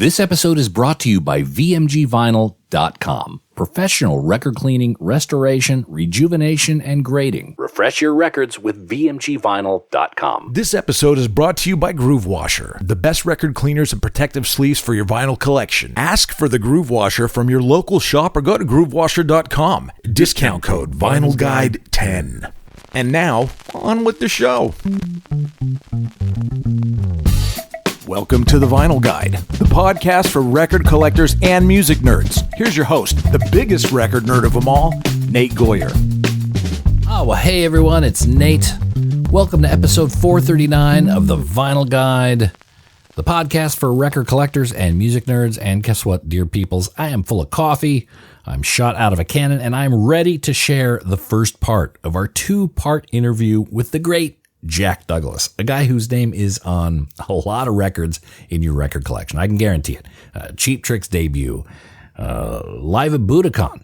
This episode is brought to you by VMGVinyl.com. Professional record cleaning, restoration, rejuvenation, and grading. Refresh your records with VMGVinyl.com. This episode is brought to you by Groove Washer, the best record cleaners and protective sleeves for your vinyl collection. Ask for the Groove Washer from your local shop or go to GrooveWasher.com. Discount code VinylGuide10. And now, on with the show. Welcome to The Vinyl Guide, the podcast for record collectors and music nerds. Here's your host, the biggest record nerd of them all, Nate Goyer. Oh, well, hey everyone, it's Nate. Welcome to episode 439 of The Vinyl Guide, the podcast for record collectors and music nerds. And guess what, dear peoples? I am full of coffee, I'm shot out of a cannon, and I'm ready to share the first part of our two-part interview with the great Jack Douglas, a guy whose name is on a lot of records in your record collection. I can guarantee it. Cheap Trick's debut, Live at Budokan,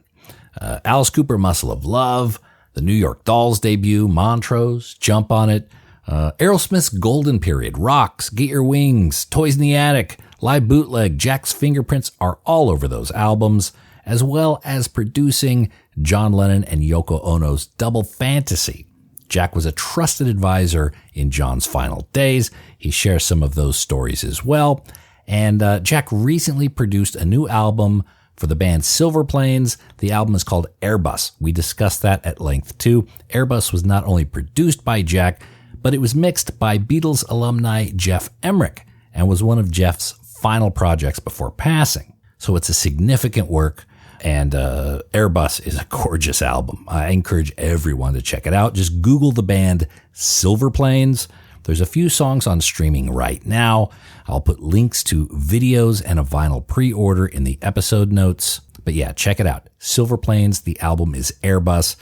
Alice Cooper, Muscle of Love, the New York Dolls debut, Montrose, Jump on It, Aerosmith's Golden Period, Rocks, Get Your Wings, Toys in the Attic, Live Bootleg, Jack's fingerprints are all over those albums, as well as producing John Lennon and Yoko Ono's Double Fantasy. Jack was a trusted advisor in John's final days. He shares some of those stories as well. And Jack recently produced a new album for the band Silverplanes. The album is called Airbus. We discussed that at length too. Airbus was not only produced by Jack, but it was mixed by Beatles alumni Geoff Emerick and was one of Geoff's final projects before passing. So it's a significant work. And Airbus is a gorgeous album. I encourage everyone to check it out. Just Google the band Silverplanes. There's a few songs on streaming right now. I'll put links to videos and a vinyl pre-order in the episode notes. But yeah, check it out. Silverplanes, the album is Airbus.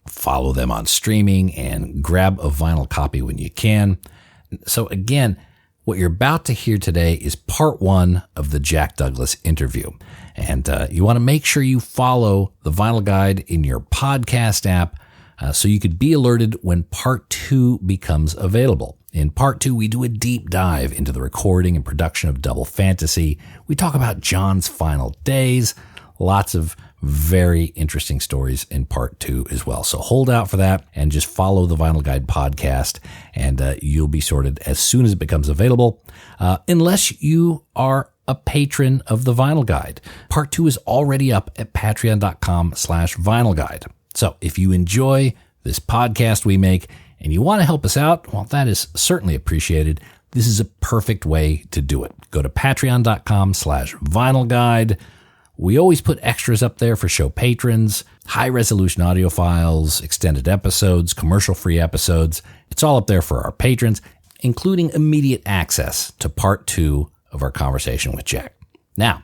Follow them on streaming and grab a vinyl copy when you can. So again, what you're about to hear today is part one of the Jack Douglas interview. And you want to make sure you follow the Vinyl Guide in your podcast app so you could be alerted when part two becomes available. In part two, we do a deep dive into the recording and production of Double Fantasy. We talk about John's final days. Lots of very interesting stories in part two as well. So hold out for that and just follow the Vinyl Guide podcast and you'll be sorted as soon as it becomes available. Unless you are a patron of the Vinyl Guide. Part two is already up at patreon.com/Vinyl Guide. So if you enjoy this podcast we make and you want to help us out, well, that is certainly appreciated. This is a perfect way to do it. Go to patreon.com/Vinyl Guide. We always put extras up there for show patrons, high-resolution audio files, extended episodes, commercial-free episodes. It's all up there for our patrons, including immediate access to part two of our conversation with Jack. Now,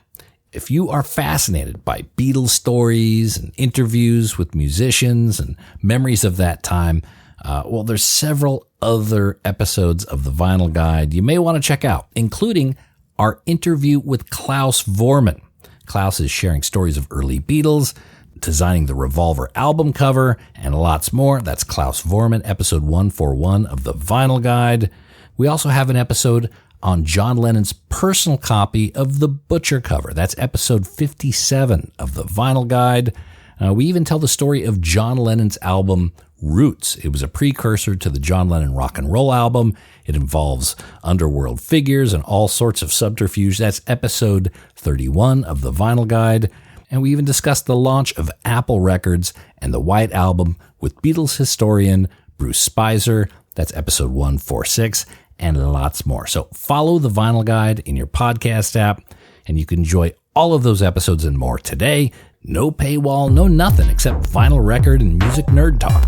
if you are fascinated by Beatles stories and interviews with musicians and memories of that time, well, there's several other episodes of the Vinyl Guide you may want to check out, including our interview with Klaus Voormann. Klaus is sharing stories of early Beatles, designing the Revolver album cover, and lots more. That's Klaus Voormann, episode 141 of the Vinyl Guide. We also have an episode on John Lennon's personal copy of the Butcher cover. That's episode 57 of the Vinyl Guide. We even tell the story of John Lennon's album Roots. It was a precursor to the John Lennon rock and roll album. It involves underworld figures and all sorts of subterfuge. That's episode 31 of the Vinyl Guide. And we even discussed the launch of Apple Records and the White Album with Beatles historian Bruce Spicer. That's episode 146. And lots more. So follow the Vinyl Guide in your podcast app, and you can enjoy all of those episodes and more today. No paywall, no nothing except vinyl record and music nerd talk.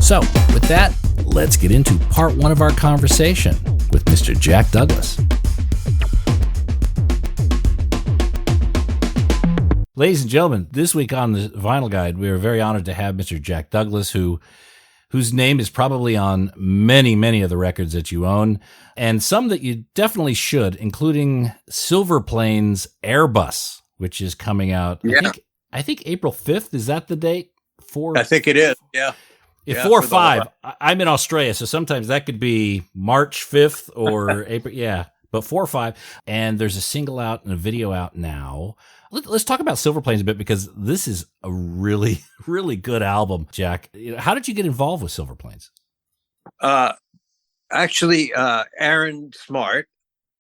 So with that, let's get into part one of our conversation with Mr. Jack Douglas. Ladies and gentlemen, this week on the Vinyl Guide, we are very honored to have Mr. Jack Douglas, whose name is probably on many, many of the records that you own, and some that you definitely should, including Silverplanes Airbus, which is coming out, Yeah. I think April 5th. Is that the date? I think it is, yeah. If Yeah, 4 or for the whole 5, I'm in Australia, so sometimes that could be March 5th or April. Yeah, but 4 or 5. And there's a single out and a video out now. Let's talk about Silverplanes a bit, because this is a really, really good album, Jack. How did you get involved with Silverplanes? Actually, Aaron Smart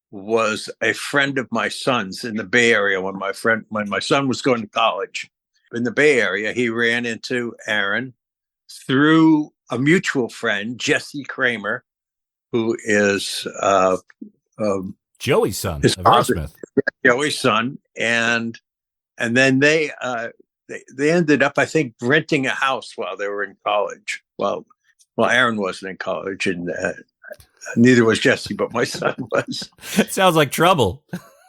was a friend of my son's in the Bay Area when my son was going to college in the Bay Area. He ran into Aaron through a mutual friend, Jesse Kramer, who is Joey's son his of father, Aerosmith. Joey's son, and then they ended up, I think, renting a house while they were in college. Well, Aaron wasn't in college, and neither was Jesse, but my son was. It sounds like trouble.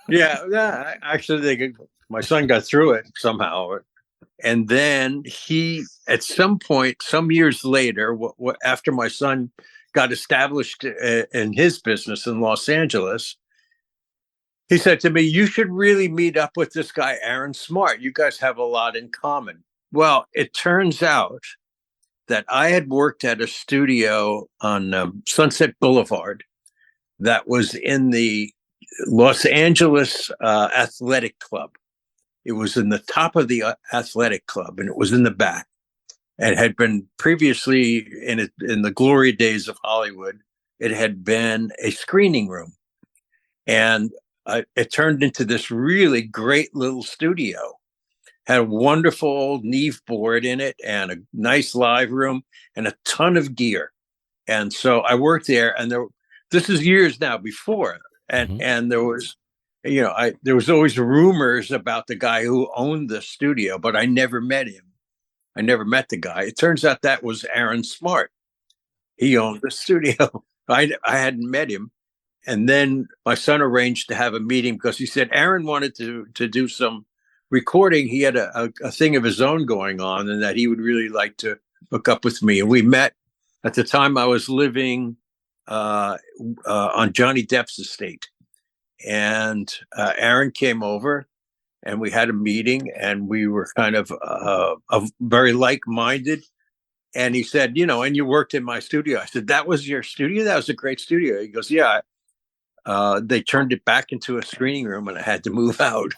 Yeah. Actually, my son got through it somehow, and then he, at some point, some years later, after my son got established in his business in Los Angeles, he said to me, "You should really meet up with this guy, Aaron Smart. You guys have a lot in common." Well, it turns out that I had worked at a studio on Sunset Boulevard that was in the Los Angeles Athletic Club. It was in the top of the athletic club, and it was in the back. And had been previously in the glory days of Hollywood, it had been a screening room. And it turned into this really great little studio. Had a wonderful old Neve board in it and a nice live room and a ton of gear. And so I worked there, and this is years now before. And there was, there was always rumors about the guy who owned the studio, but I never met him. I never met the guy. It turns out that was Aaron Smart. He owned the studio. I hadn't met him. And then my son arranged to have a meeting because he said Aaron wanted to do some recording. He had a thing of his own going on, and that he would really like to hook up with me. And we met at the time. I was living on Johnny Depp's estate, and Aaron came over, and we had a meeting, and we were kind of very like-minded. And he said, and you worked in my studio. I said, that was your studio? That was a great studio. He goes, yeah. They turned it back into a screening room, and I had to move out.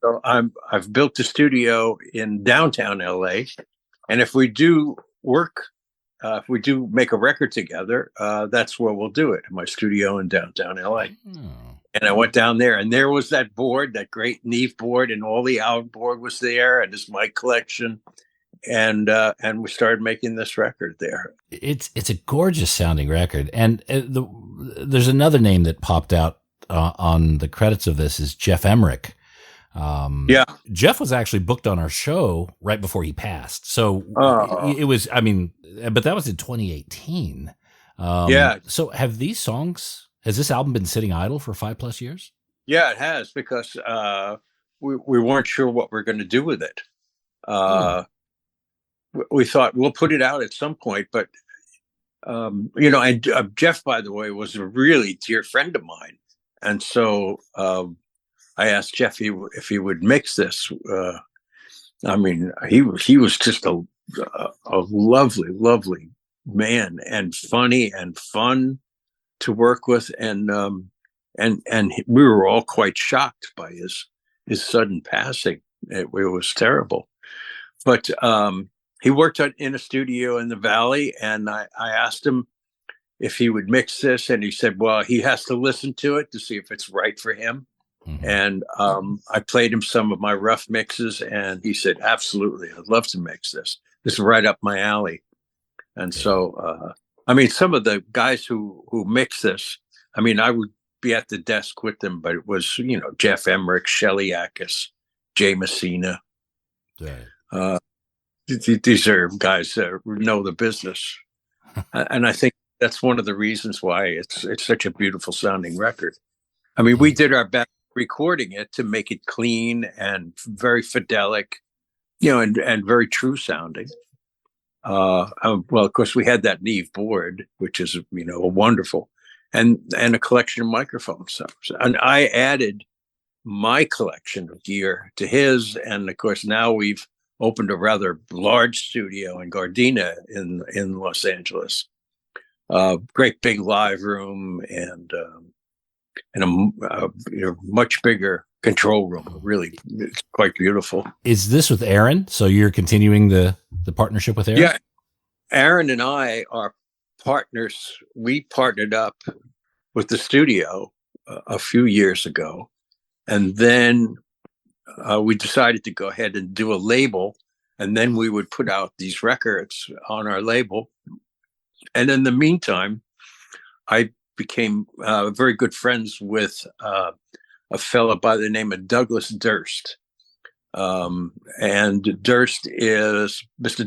So I've built a studio in downtown LA. And if we do work, if we do make a record together, that's where we'll do it, in my studio in downtown LA. And I went down there, and there was that board, that great Neve board, and all the outboard was there, and his mic collection. And we started making this record there. It's a gorgeous sounding record. And there's another name that popped out on the credits of this is Geoff Emerick. Yeah. Geoff was actually booked on our show right before he passed. So it was, but that was in 2018. Yeah. So has this album been sitting idle for 5+ years? Yeah, it has, because we weren't sure what we're going to do with it. We thought we'll put it out at some point, but and Geoff, by the way, was a really dear friend of mine, and so I asked Geoff if he would mix this. He was just a lovely, lovely man, and funny and fun to work with, and we were all quite shocked by his sudden passing. It was terrible, but he worked in a studio in the Valley, and I asked him if he would mix this, and he said, well, he has to listen to it to see if it's right for him. Mm-hmm. And I played him some of my rough mixes, and he said, absolutely, I'd love to mix this. This is right up my alley. And so, some of the guys who mix this, I would be at the desk with them, but it was, Geoff Emerick, Shelley Ackes, Jay Messina. Right. These are guys that know the business. And I think that's one of the reasons why it's such a beautiful sounding record. We did our best recording it to make it clean and very fidelic, and very true sounding. Of course, we had that Neve board, which is, a wonderful, and a collection of microphones. And I added my collection of gear to his. And of course, now we've opened a rather large studio in Gardena in Los Angeles. Great big live room and a much bigger control room. Really, it's quite beautiful. Is this with Aaron? So you're continuing the partnership with Aaron? Yeah, Aaron and I are partners. We partnered up with the studio a few years ago, and then we decided to go ahead and do a label, and then we would put out these records on our label. And in the meantime, I became very good friends with a fellow by the name of Douglas Durst. And Mr.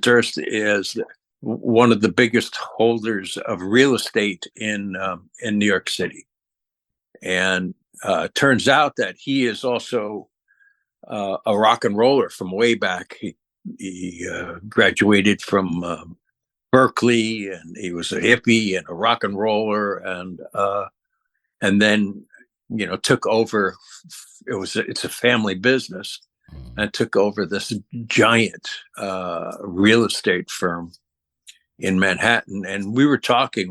Durst is one of the biggest holders of real estate in New York City. And turns out that he is also a rock and roller from way back. He graduated from Berkeley, and he was a hippie and a rock and roller, and then took over. It's a family business, and took over this giant real estate firm in Manhattan. And we were talking.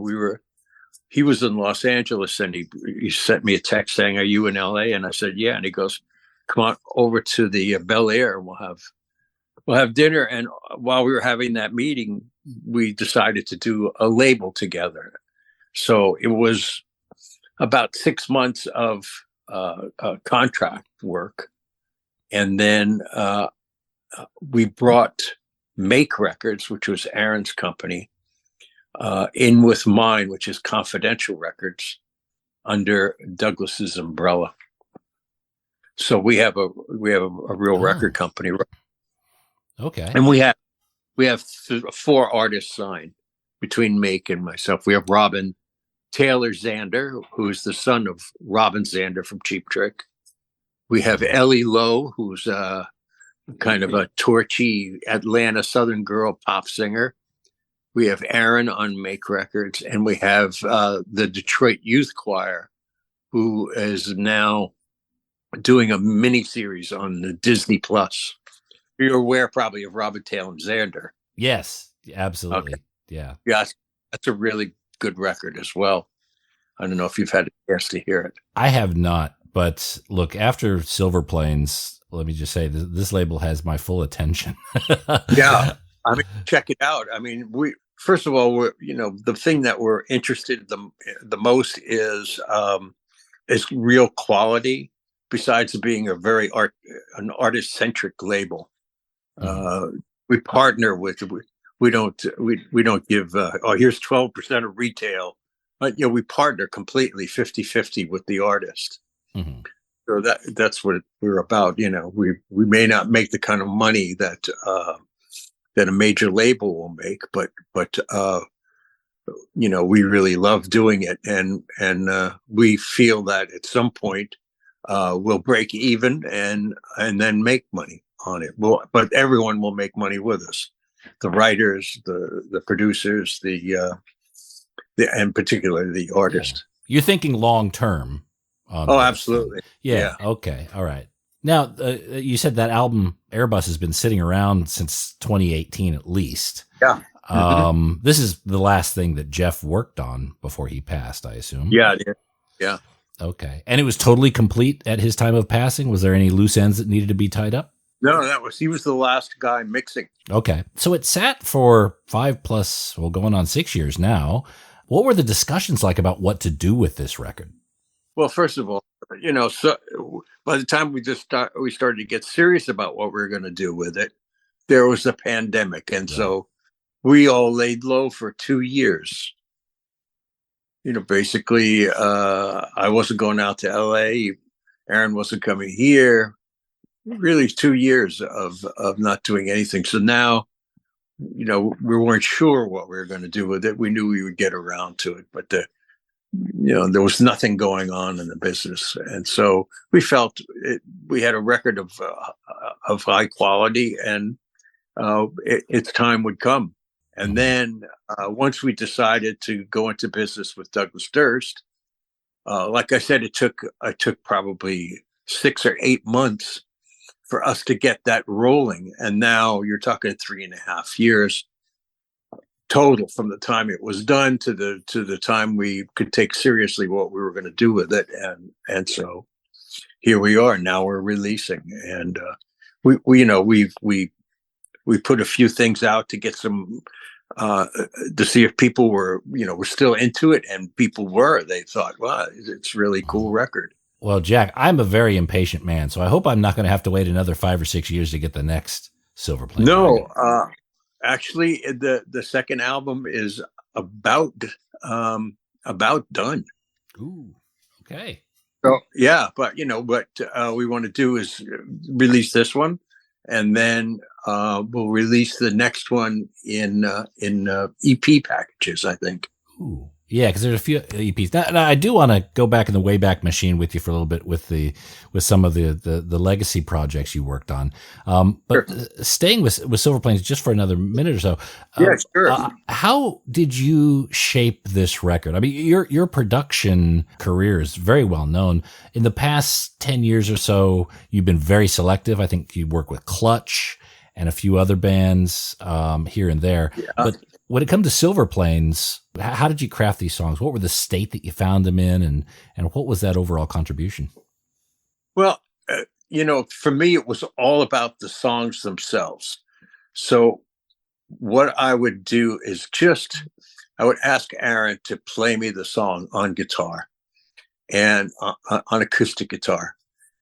He was in Los Angeles, and he sent me a text saying, "Are you in LA?" And I said, "Yeah." And he goes, "Come on over to the Bel Air. We'll have dinner." And while we were having that meeting, we decided to do a label together. So it was about 6 months of contract work. And then we brought Make Records, which was Aaron's company, in with mine, which is Confidential Records, under Douglas's umbrella. So we have a real record company. Okay. And we have 4 artists signed between Make and myself. We have Robin Taylor Zander, who's the son of Robin Zander from Cheap Trick. We have Ellie Lowe, who's kind of a torchy Atlanta Southern girl pop singer. We have Aaron on Make Records, and we have the Detroit Youth Choir, who is now doing a mini series on the Disney Plus. You're aware probably of Robin Taylor Zander. Yes, absolutely. Okay. Yeah. Yeah, that's a really good record as well. I don't know if you've had a chance to hear it. I have not, but look, after Silverplanes, let me just say this label has my full attention. Yeah, I mean, check it out. I mean, first of all, the thing that we're interested the most is real quality. Besides being a very an artist-centric label, we partner with. We don't give. Here's 12% of retail. We partner completely 50-50 with the artist. Mm-hmm. So that's what we're about. We may not make the kind of money that a major label will make, but we really love doing it, and we feel that at some point we'll break even and then make money on it. But everyone will make money with us. The writers, the producers, and particularly the artist. Yeah. You're thinking long term. Absolutely. Yeah. Okay. All right. Now, you said that album Airbus has been sitting around since 2018 at least. Yeah. This is the last thing that Geoff worked on before he passed, I assume. Yeah. Yeah. Okay. And it was totally complete at his time of passing? Was there any loose ends that needed to be tied up? No, he was the last guy mixing. Okay. So it sat for 5+, going on 6 years now. What were the discussions like about what to do with this record? Well, first of all, so by the time we started to get serious about what we were going to do with it, there was a pandemic. And so we all laid low for 2 years. Basically, I wasn't going out to LA. Aaron wasn't coming here. Really 2 years of not doing anything. So now, we weren't sure what we were going to do with it. We knew we would get around to it, but there was nothing going on in the business. And so we felt we had a record of high quality, and its time would come. And then once we decided to go into business with Douglas Durst, like I said, it took probably 6 or 8 months for us to get that rolling. And now you're talking 3.5 years total from the time it was done to the time we could take seriously what we were going to do with it. And so here we are. Now we're releasing, and we put a few things out to get some to see if people were still into it, and people were. They thought, wow, it's a really cool record. Well, Jack, I'm a very impatient man, so I hope I'm not going to have to wait another 5 or 6 years to get the next Silverplanes. No, actually, the second album is about done. Ooh, okay. So yeah, but what we want to do is release this one, and then we'll release the next one in EP packages, I think. Ooh. Yeah, because there's a few EPs. Now, I do want to go back in the Wayback Machine with you for a little bit with some of the legacy projects you worked on. But sure. Staying with Silverplanes just for another minute or so. Yeah, sure. How did you shape this record? I mean, your production career is very well known. In the past 10 years or so, you've been very selective. I think you work with Clutch and a few other bands here and there. Yeah. But when it comes to Silverplanes, how did you craft these songs? What were the state that you found them in, and what was that overall contribution? Well, for me, it was all about the songs themselves. So what I would do is I would ask Aaron to play me the song on guitar and on acoustic guitar,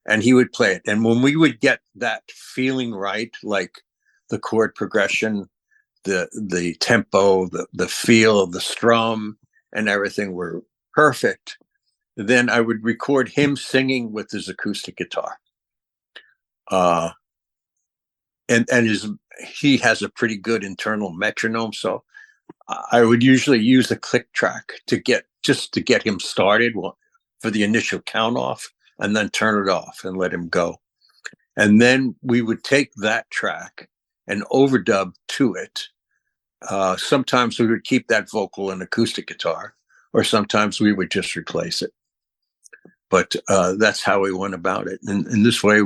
and he would play it. And when we would get that feeling right, like the chord progression, the tempo, the feel of the strum and everything were perfect, then I would record him singing with his acoustic guitar. And he has a pretty good internal metronome. So I would usually use a click track to get him started for the initial count off, and then turn it off and let him go. And then we would take that track and overdub to it. Sometimes we would keep that vocal and acoustic guitar, or sometimes we would just replace it. But that's how we went about it. And in this way,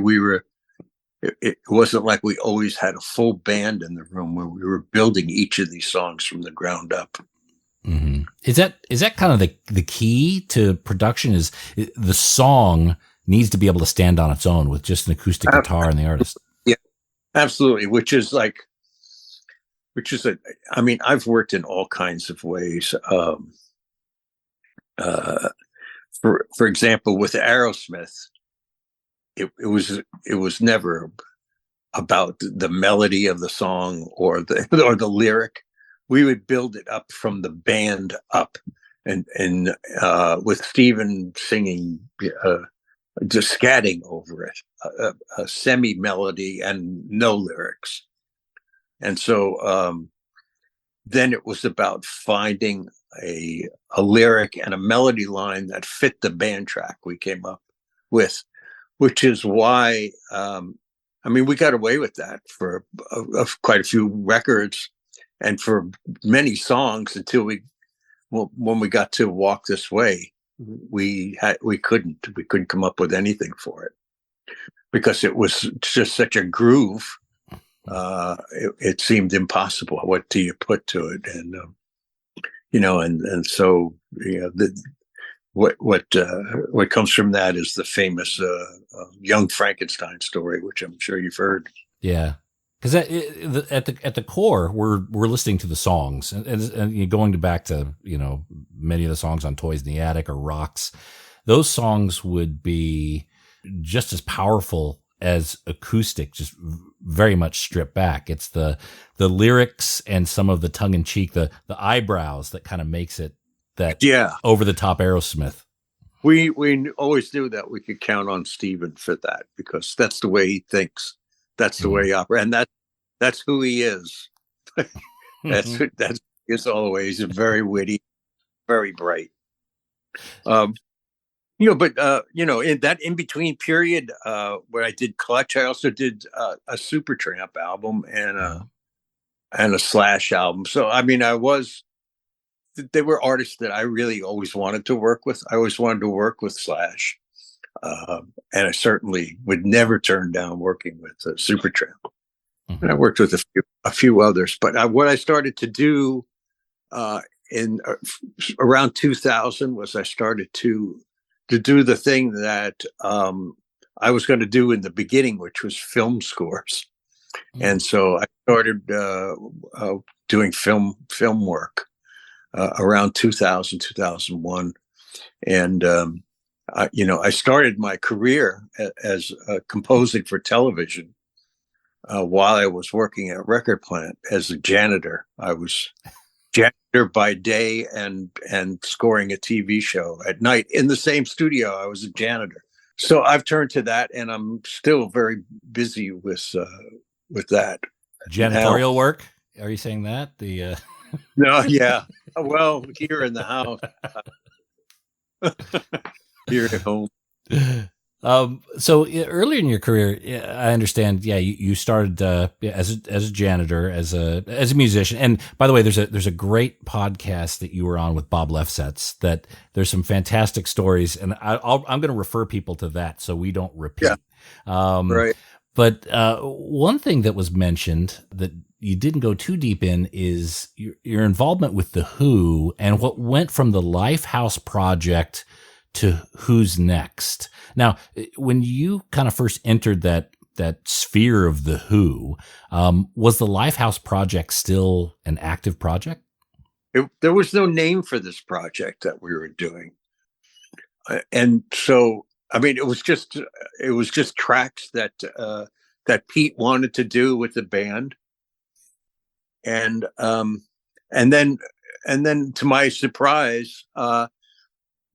it wasn't like we always had a full band in the room where we were building each of these songs from the ground up. Mm-hmm. Is that kind of the key to production? Is the song needs to be able to stand on its own with just an acoustic guitar and the artist? Yeah, absolutely. I've worked in all kinds of ways. For example, with Aerosmith, it was never about the melody of the song or the lyric. We would build it up from the band up, and with Steven singing, just scatting over it, a semi melody and no lyrics. And so then it was about finding a lyric and a melody line that fit the band track we came up with, which is why, we got away with that for quite a few records and for many songs until when we got to Walk This Way, we couldn't come up with anything for it because it was just such a groove. It seemed impossible. What do you put to it? And so what comes from that is the famous Young Frankenstein story, which I'm sure you've heard. Yeah, because at the core, we're listening to the songs and going back to many of the songs on Toys in the Attic or Rocks. Those songs would be just as powerful as acoustic, just very much stripped back. It's the lyrics and some of the tongue in cheek, the eyebrows that kind of makes it that over the top Aerosmith. We always knew that we could count on Steven for that because that's the way he thinks. That's the way he operates, and that's who he is. that's is always very witty, very bright. In that in between period where I did Clutch, I also did a Supertramp album and a Slash album. So they were artists that I really always wanted to work with. I always wanted to work with Slash, And I certainly would never turn down working with Supertramp. Mm-hmm. And I worked with a few others. But what I started to do in around 2000 was I started to do the thing that I was going to do in the beginning, which was film scores. Mm-hmm. And so I started doing film work around 2000, 2001. And, I started my career as composing for television while I was working at a record plant as a janitor. I was janitor by day and scoring a TV show at night. In the same studio, I was a janitor. So I've turned to that, and I'm still very busy with that. Janitorial work? Are you saying that? No, yeah. Well, here in the house. Here at home. So earlier in your career, I understand. Yeah, you started as a janitor, as a musician. And by the way, there's a great podcast that you were on with Bob Lefsetz. That there's some fantastic stories, and I'm going to refer people to that so we don't repeat. Yeah. Right. But one thing that was mentioned that you didn't go too deep in is your involvement with the Who and what went from the Lifehouse project to Who's Next. Now, when you kind of first entered that sphere of the Who, was the Lifehouse project still an active project? There was no name for this project that we were doing, and so I mean, it was just tracks that Pete wanted to do with the band, and then to my surprise,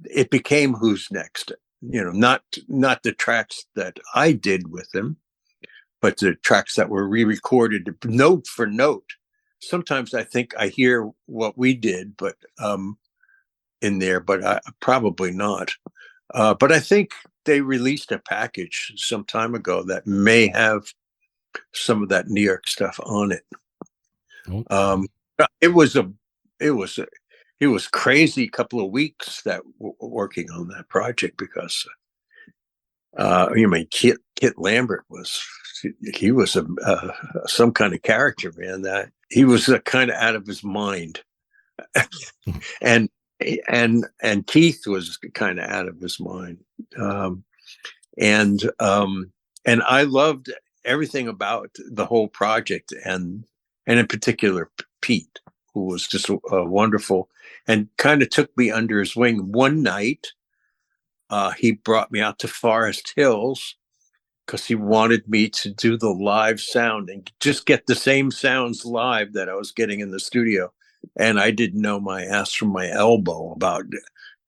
it became Who's Next. Not the tracks that I did with them, but the tracks that were re-recorded note for note. Sometimes I think I hear what we did, but in there, but I probably not. But I think they released a package some time ago that may have some of that New York stuff on it. Okay. It was crazy couple of weeks that working on that project because Kit Lambert was some kind of character, man. That he was kind of out of his mind, and Keith was kind of out of his mind, and I loved everything about the whole project, and in particular Pete, who was just wonderful and kind of took me under his wing. One night, he brought me out to Forest Hills because he wanted me to do the live sound and just get the same sounds live that I was getting in the studio. And I didn't know my ass from my elbow about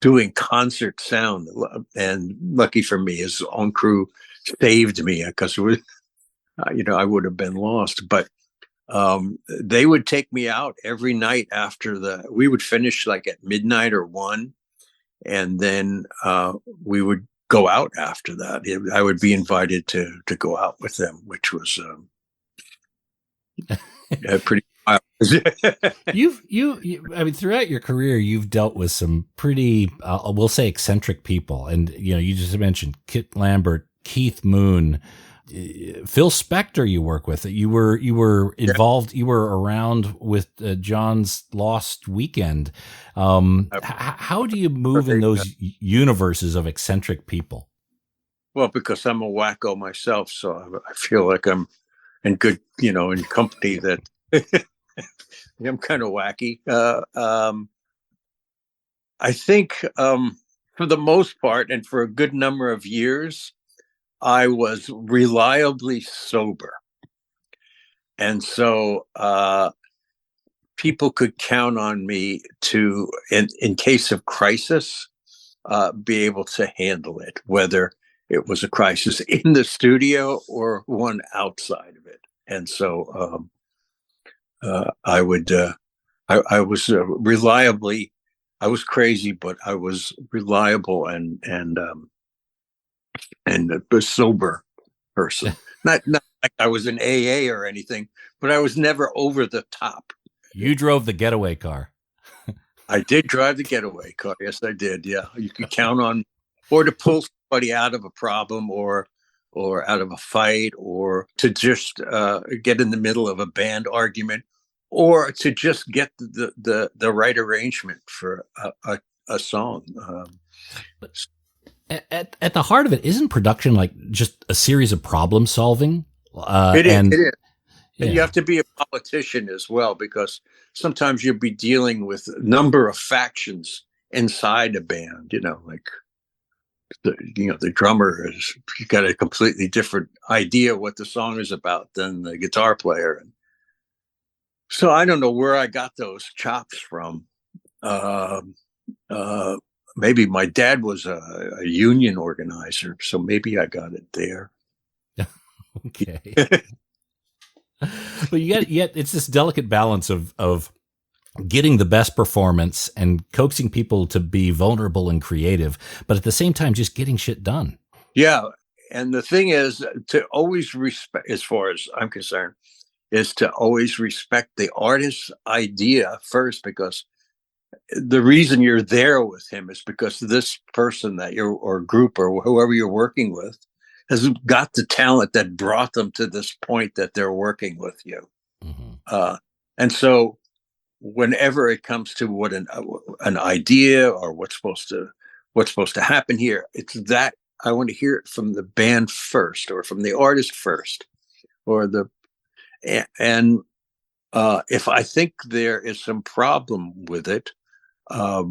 doing concert sound. And lucky for me, his own crew saved me because I would have been lost. But they would take me out every night after we would finish like at midnight or 1. And then we would go out after that. I would be invited to go out with them, which was pretty wild. I mean, throughout your career, you've dealt with some pretty, we'll say, eccentric people. And, you just mentioned Kit Lambert, Keith Moon, Phil Spector you work with. You were involved, you were around with John's Lost Weekend. How do you move in those universes of eccentric people? Well, because I'm a wacko myself, so I feel like I'm in good, in company that I'm kind of wacky. I think for the most part, and for a good number of years, I was reliably sober. And so people could count on me to, in case of crisis, be able to handle it, whether it was a crisis in the studio or one outside of it. And so I was reliably, I was crazy, but I was reliable and a sober person. Not like I was an AA or anything, but I was never over the top. You drove the getaway car. I did drive the getaway car. Yes, I did. Yeah, you could count on, or to pull somebody out of a problem or out of a fight, or to just get in the middle of a band argument, or to just get the right arrangement for a song. But at the heart of it, isn't production like just a series of problem solving? It is. Yeah. And you have to be a politician as well, because sometimes you'll be dealing with a number of factions inside a band, like the drummer has got a completely different idea what the song is about than the guitar player. And so I don't know where I got those chops from. Maybe my dad was a union organizer, so maybe I got it there. Okay. But yet it's this delicate balance of getting the best performance and coaxing people to be vulnerable and creative, but at the same time, just getting shit done. Yeah. And the thing is to always respect, as far as I'm concerned, is to always respect the artist's idea first, because the reason you're there with him is because this person that you're, or group or whoever you're working with, has got the talent that brought them to this point that they're working with you. Mm-hmm. And so whenever it comes to what an idea or what's supposed to happen here, it's that I want to hear it from the band first, or from the artist first, or and if I think there is some problem with it, I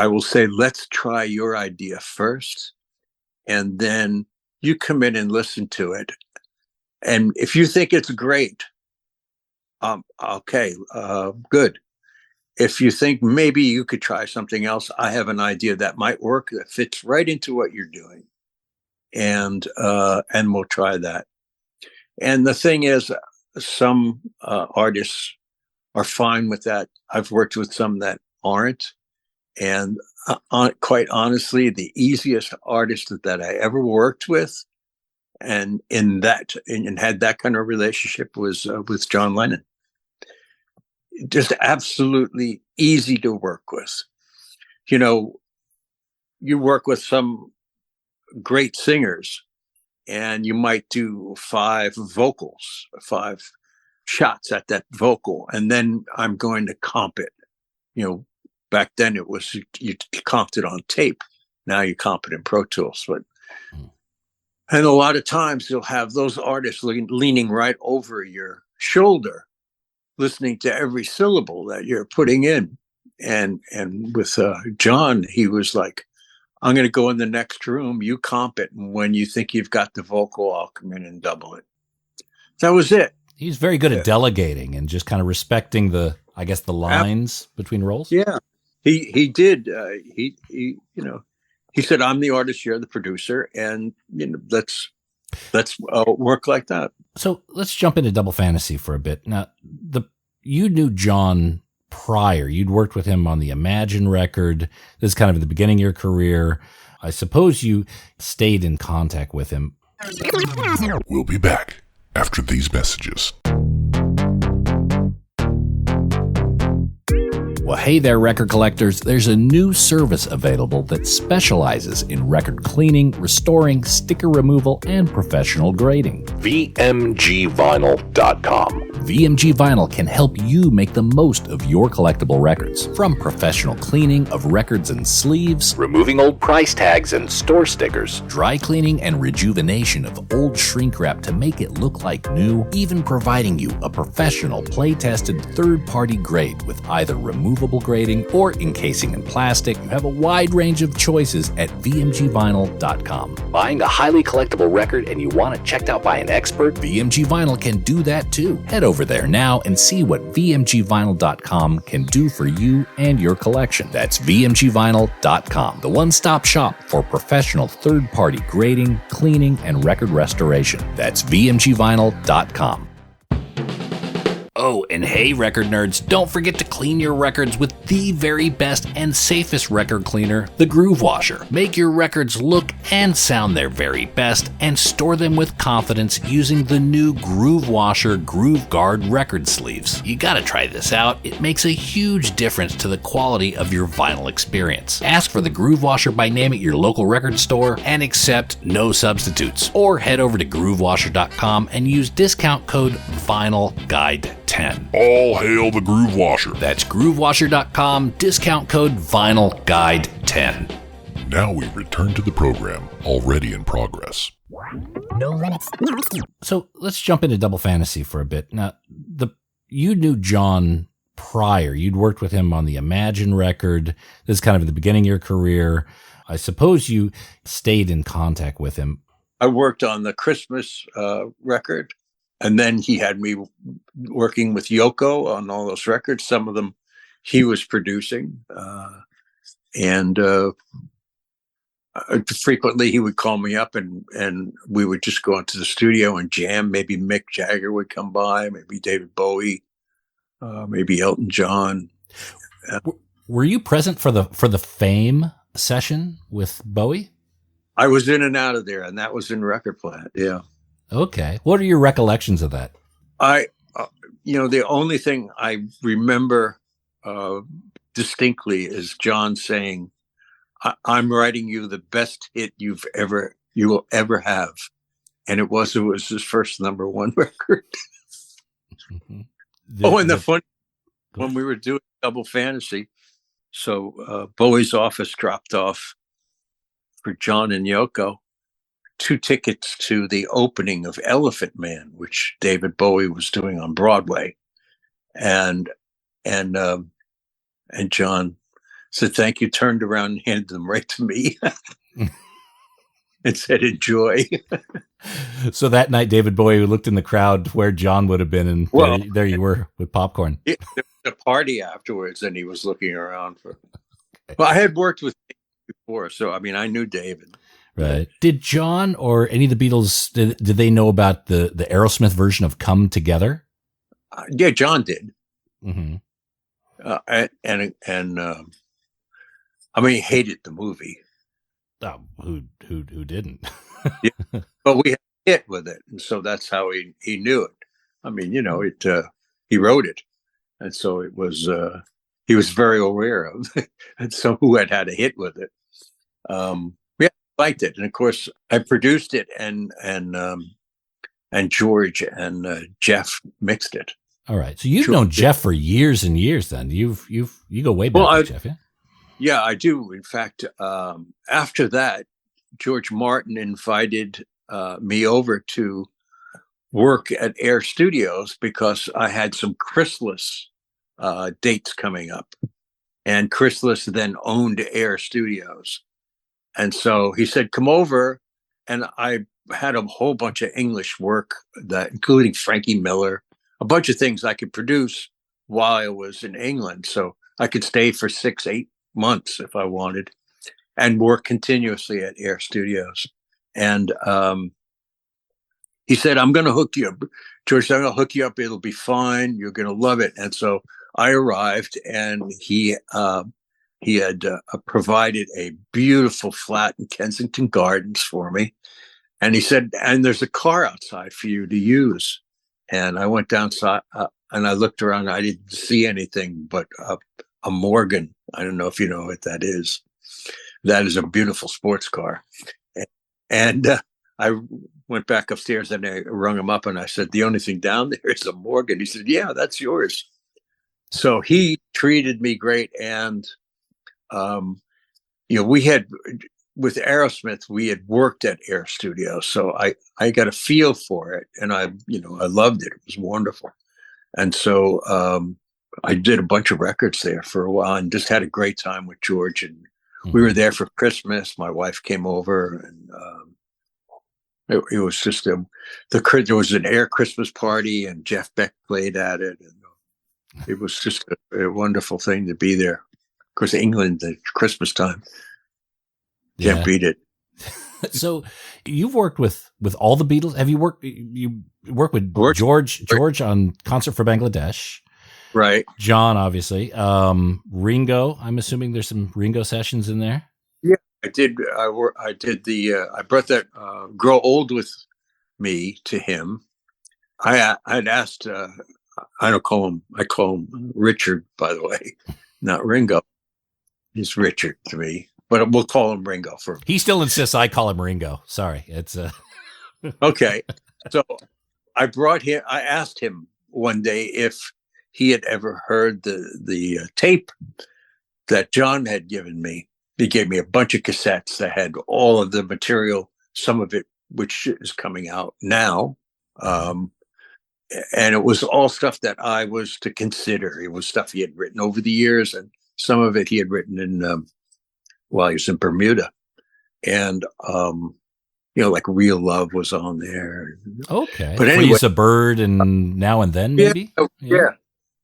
will say, let's try your idea first, and then you come in and listen to it. And if you think it's great, okay, good. If you think maybe you could try something else, I have an idea that might work, that fits right into what you're doing. And we'll try that. And the thing is, some artists are fine with that. I've worked with some that aren't. And quite honestly, the easiest artist that I ever worked with, and had that kind of relationship, was with John Lennon. Just absolutely easy to work with. You work with some great singers, and you might do 5 shots at that vocal, and then I'm going to comp it. Back then it was you comped it on tape. Now you comp it in Pro Tools. And a lot of times you'll have those artists leaning right over your shoulder, listening to every syllable that you're putting in. And with John, he was like, I'm going to go in the next room, you comp it, and when you think you've got the vocal, I'll come in and double it. That was it. He's very good at delegating and just kind of respecting the lines between roles. Yeah, he did. He said, I'm the artist, you're the producer, and let's work like that. So let's jump into Double Fantasy for a bit. Now, you knew John prior. You'd worked with him on the Imagine record. This is kind of the beginning of your career. I suppose you stayed in contact with him. We'll be back after these messages. Well, hey there, record collectors. There's a new service available that specializes in record cleaning, restoring, sticker removal, and professional grading. VMGvinyl.com. VMG Vinyl can help you make the most of your collectible records. From professional cleaning of records and sleeves, removing old price tags and store stickers, dry cleaning and rejuvenation of old shrink wrap to make it look like new, even providing you a professional play-tested third-party grade with either removable grading or encasing in plastic. You have a wide range of choices at VMGvinyl.com. Buying a highly collectible record and you want it checked out by an expert? VMG Vinyl can do that too. Head over there now and see what VMGvinyl.com can do for you and your collection. That's VMGvinyl.com, the one-stop shop for professional third-party grading, cleaning, and record restoration. That's VMGvinyl.com. Oh, and hey, record nerds, don't forget to clean your records with the very best and safest record cleaner, the Groove Washer. Make your records look and sound their very best and store them with confidence using the new Groove Washer Groove Guard record sleeves. You gotta try this out. It makes a huge difference to the quality of your vinyl experience. Ask for the Groove Washer by name at your local record store and accept no substitutes. Or head over to groovewasher.com and use discount code VINYLGUIDE10. All hail the Groove Washer. That's groovewasher.com, discount code VINYLGUIDE10. Now we return to the program, already in progress. No limits. So let's jump into Double Fantasy for a bit. Now, you knew John prior. You'd worked with him on the Imagine record. This is kind of at the beginning of your career. I suppose you stayed in contact with him. I worked on the Christmas record, and then he had me working with Yoko on all those records. Some of them he was producing, and frequently he would call me up, and we would just go into the studio and jam. Maybe Mick Jagger would come by, maybe David Bowie, maybe Elton John. Were you present for the Fame session with Bowie? I was in and out of there, and that was in Record Plant. Yeah. Okay. What are your recollections of that? The only thing I remember distinctly is John saying, "I'm writing you the best hit you will ever have," and it was his first #1 record. Mm-hmm. When we were doing Double Fantasy, so Bowie's office dropped off for John and Yoko 2 tickets to the opening of Elephant Man, which David Bowie was doing on Broadway, and John said thank you, turned around and handed them right to me and said enjoy. So that night, David Bowie looked in the crowd where John would have been, and there you were with popcorn. There was a party afterwards, and he was looking around for. Well, I had worked with him before, so I mean, I knew David. Right. Did John or any of the Beatles, did they know about the Aerosmith version of Come Together? Yeah, John did. Mm-hmm. I mean, he hated the movie. Oh, who didn't? Yeah, but we had a hit with it, and so that's how he knew it. I mean, he wrote it, and so it was. He was very aware of, and so who had a hit with it. Yeah, I liked it, and of course, I produced it, and George and Geoff mixed it. All right, so you've known Geoff for years and years. Then you go way back with Geoff, yeah. Yeah, I do. In fact, after that, George Martin invited me over to work at Air Studios because I had some Chrysalis dates coming up. And Chrysalis then owned Air Studios. And so he said, come over. And I had a whole bunch of English work, including Frankie Miller, a bunch of things I could produce while I was in England. So I could stay for 6-8 months if I wanted and work continuously at Air Studios. And he said, I'm going to hook you up. George, I'm going to hook you up. It'll be fine. You're going to love it. And so I arrived, and he had provided a beautiful flat in Kensington Gardens for me. And he said, and there's a car outside for you to use. And I went downside and I looked around. I didn't see anything but a Morgan. I don't know if you know what that is. That is a beautiful sports car. And I went back upstairs and I rung him up and I said, the only thing down there is a Morgan. He said, yeah, that's yours. So he treated me great. And, we had, with Aerosmith, we had worked at Air Studios. So I got a feel for it, and I loved it. It was wonderful. And so I did a bunch of records there for a while and just had a great time with George. And we were there for Christmas. My wife came over, and it was just there was an Air Christmas party, and Jeff Beck played at it. And it was just a wonderful thing to be there. Of course, England at Christmas time. Can't beat it. So you've worked with all the Beatles. Have you worked with George on Concert for Bangladesh? Right. John, obviously. Ringo, I'm assuming there's some Ringo sessions in there. Yeah, I did. I did I brought that "Grow Old with Me" to him. I'd asked. I call him Richard, by the way, not Ringo. He's Richard to me, but we'll call him Ringo for. He still insists I call him Ringo. Sorry, it's Okay. So I asked him one day if he had ever heard the tape that John had given me. He gave me a bunch of cassettes that had all of the material, some of it which is coming out now. And it was all stuff that I was to consider. It was stuff he had written over the years, and some of it he had written while he was in Bermuda. And, like Real Love was on there. Okay. But anyway, Freeze a Bird and Now and Then, maybe? Yeah.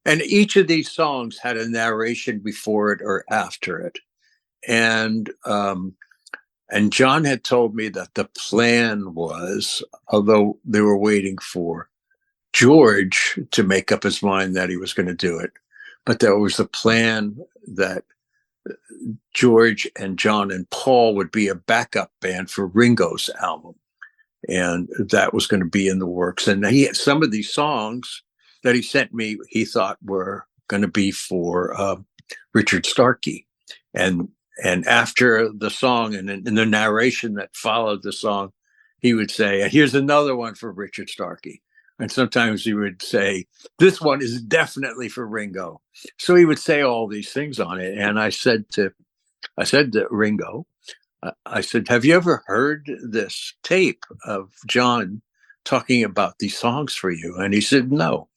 And each of these songs had a narration before it or after it. And John had told me that the plan was, although they were waiting for George to make up his mind that he was going to do it, but there was a plan that George and John and Paul would be a backup band for Ringo's album. And that was going to be in the works. And some of these songs that he sent me, he thought were going to be for Richard Starkey. And after the song and in the narration that followed the song, he would say, "Here's another one for Richard Starkey." And sometimes he would say, "This one is definitely for Ringo." So he would say all these things on it. And I said to Ringo, I said, "Have you ever heard this tape of John talking about these songs for you?" And he said, "No."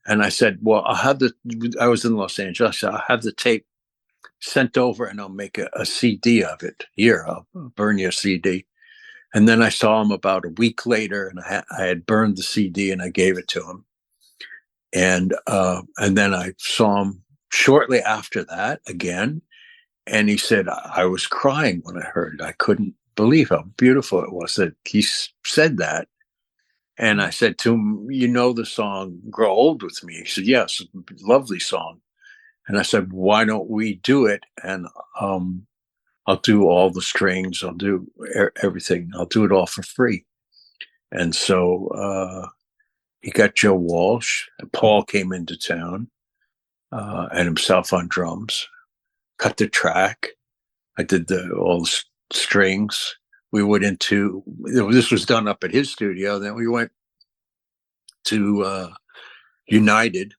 And I said, "Well, I was in Los Angeles. I'll have the tape sent over and I'll make a CD of it. Here, I'll burn you a CD." And then I saw him about a week later, and I had burned the CD and I gave it to him. And then I saw him shortly after that again. And he said, "I was crying when I heard it. I couldn't believe how beautiful it was that he said that." And I said to him, "You know the song Grow Old with Me?" He said, "Yes, lovely song." And I said, "Why don't we do it? And I'll do all the strings. I'll do everything. I'll do it all for free." And so he got Joe Walsh, and Paul came into town, and himself on drums, cut the track. I did all the strings. We went this was done up at his studio. Then we went to United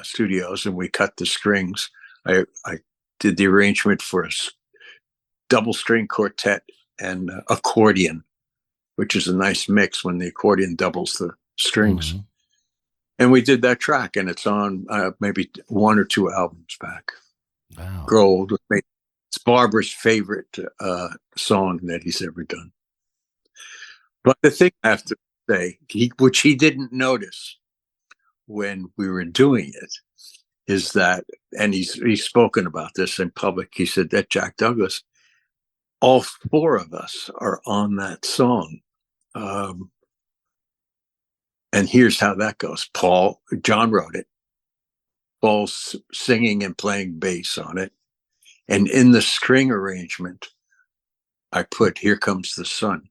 Studios and we cut the strings. I did the arrangement for a double string quartet and accordion, which is a nice mix when the accordion doubles the strings. Mm-hmm. And we did that track, and it's on maybe one or two albums back. Wow. Grow Old with Me. It's Barbara's favorite song that he's ever done. But the thing I have to say, which he didn't notice when we were doing it, is that, and he's spoken about this in public, he said that Jack Douglas, all four of us are on that song. And here's how that goes. John wrote it. Paul's singing and playing bass on it. And in the string arrangement, I put "Here Comes the Sun."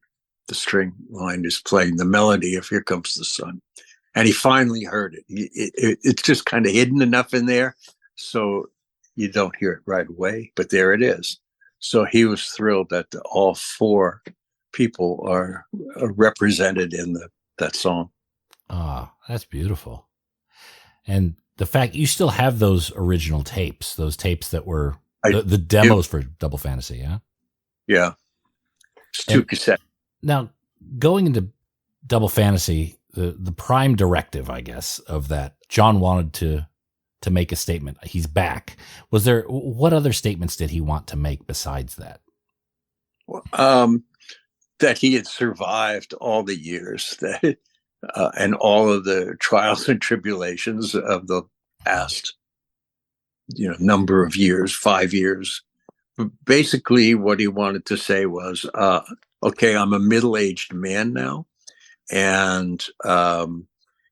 The string line is playing the melody of "Here Comes the Sun." And he finally heard it. It's just kind of hidden enough in there, so you don't hear it right away, but there it is. So he was thrilled that all four people are represented in that song. Ah, that's beautiful. And the fact you still have those original tapes, those tapes that were the demos for Double Fantasy, yeah? Yeah. It's two cassettes. Now, going into Double Fantasy, the prime directive, I guess, of that, John wanted to make a statement. He's back. What other statements did he want to make besides that? That he had survived all the years that and all of the trials and tribulations of the past, number of years, 5 years. Basically, what he wanted to say was, okay, I'm a middle-aged man now, and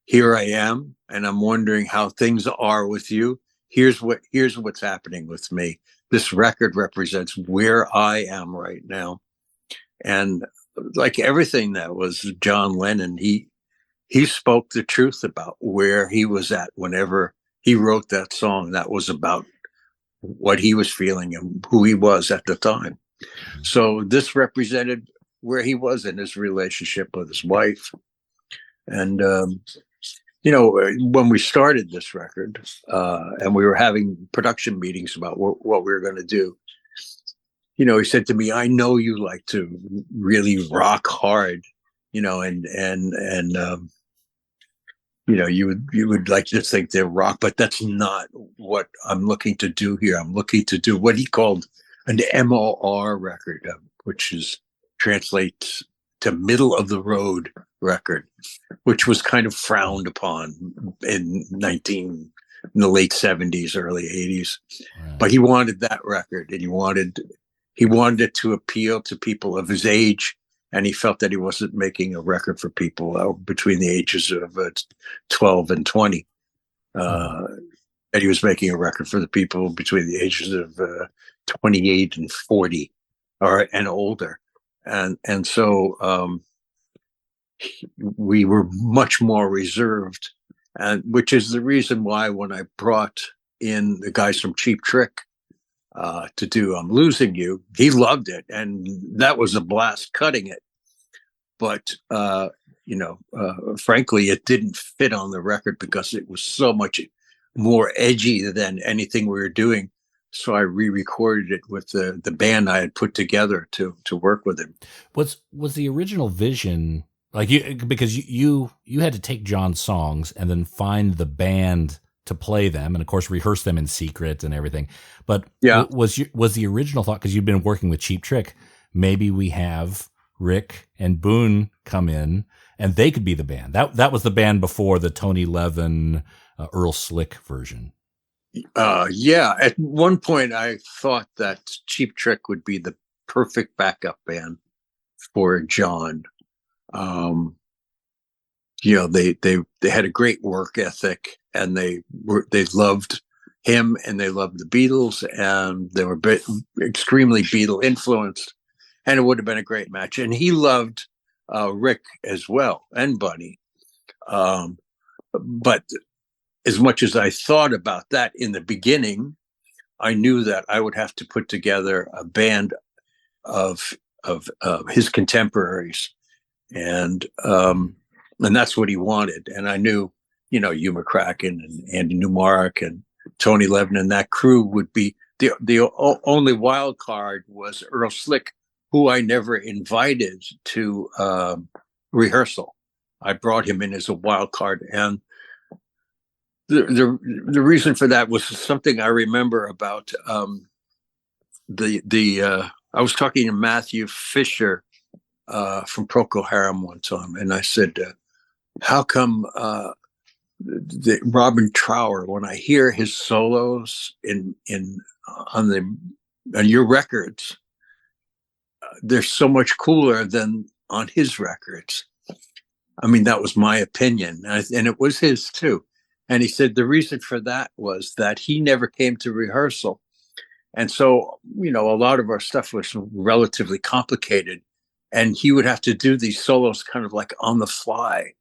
here I am, and I'm wondering how things are with you. Here's what's happening with me. This record represents where I am right now. And like everything that was John Lennon, he spoke the truth about where he was at whenever he wrote that song. That was about what he was feeling and who he was at the time. So this represented where he was in his relationship with his wife. And, when we started this record and we were having production meetings about what we were going to do, he said to me, I know you like to really rock hard, and you would like to think they're rock, but that's not what I'm looking to do here. I'm looking to do what he called an MOR record, which translates to middle of the road record, which was kind of frowned upon in the late 70s, early 80s. Wow. But he wanted that record, and he wanted it to appeal to people of his age. And he felt that he wasn't making a record for people between the ages of 12 and 20. And he was making a record for the people between the ages of 28 and 40 and older. And so we were much more reserved, and which is the reason why when I brought in the guys from Cheap Trick to do I'm Losing You, he loved it. And that was a blast cutting it. But, frankly, it didn't fit on the record because it was so much more edgy than anything we were doing. So I re-recorded it with the band I had put together to work with him. Was the original vision like because you had to take John's songs and then find the band to play them, and of course rehearse them in secret and everything. But yeah, was the original thought, because you've been working with Cheap Trick, maybe we have Rick and Boone come in and they could be the band. That was the band before the Tony Levin, Earl Slick version. Yeah. At one point I thought that Cheap Trick would be the perfect backup band for John. They had a great work ethic, and they loved him, and they loved the Beatles, and they were extremely Beatle influenced, and it would have been a great match. And he loved Rick as well, and Bunny. But as much as I thought about that in the beginning, I knew that I would have to put together a band of his contemporaries, and that's what he wanted. And I knew, Hugh McCracken and Andy Newmark and Tony Levin and that crew would be the only wild card was Earl Slick, who I never invited to rehearsal. I brought him in as a wild card, and the reason for that was something I remember about I was talking to Matthew Fisher from Procol Harum one time, and I said, how come Robin Trower, when I hear his solos on your records, they're so much cooler than on his records? I mean, that was my opinion, and it was his too. And he said the reason for that was that he never came to rehearsal. And so, a lot of our stuff was relatively complicated, and he would have to do these solos kind of like on the fly.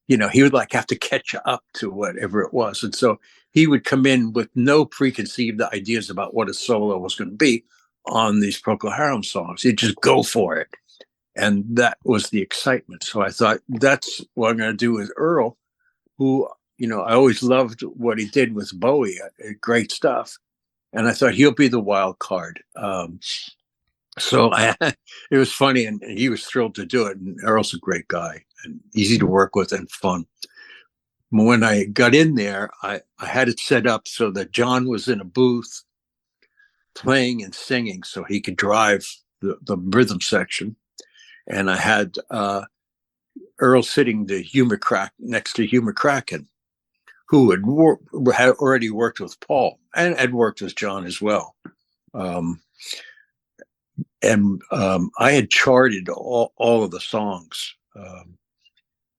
He would have to catch up to whatever it was. And so he would come in with no preconceived ideas about what a solo was going to be on these Procol Harum songs. He'd just go for it. And that was the excitement. So I thought, that's what I'm going to do with Earl, who, I always loved what he did with Bowie. Great stuff. And I thought he'll be the wild card. So it was funny, and he was thrilled to do it. And Earl's a great guy and easy to work with and fun. When I got in there, I had it set up so that John was in a booth playing and singing so he could drive the rhythm section. And I had Earl sitting next to Hugh McCracken, who had already worked with Paul and had worked with John as well. I had charted all of the songs.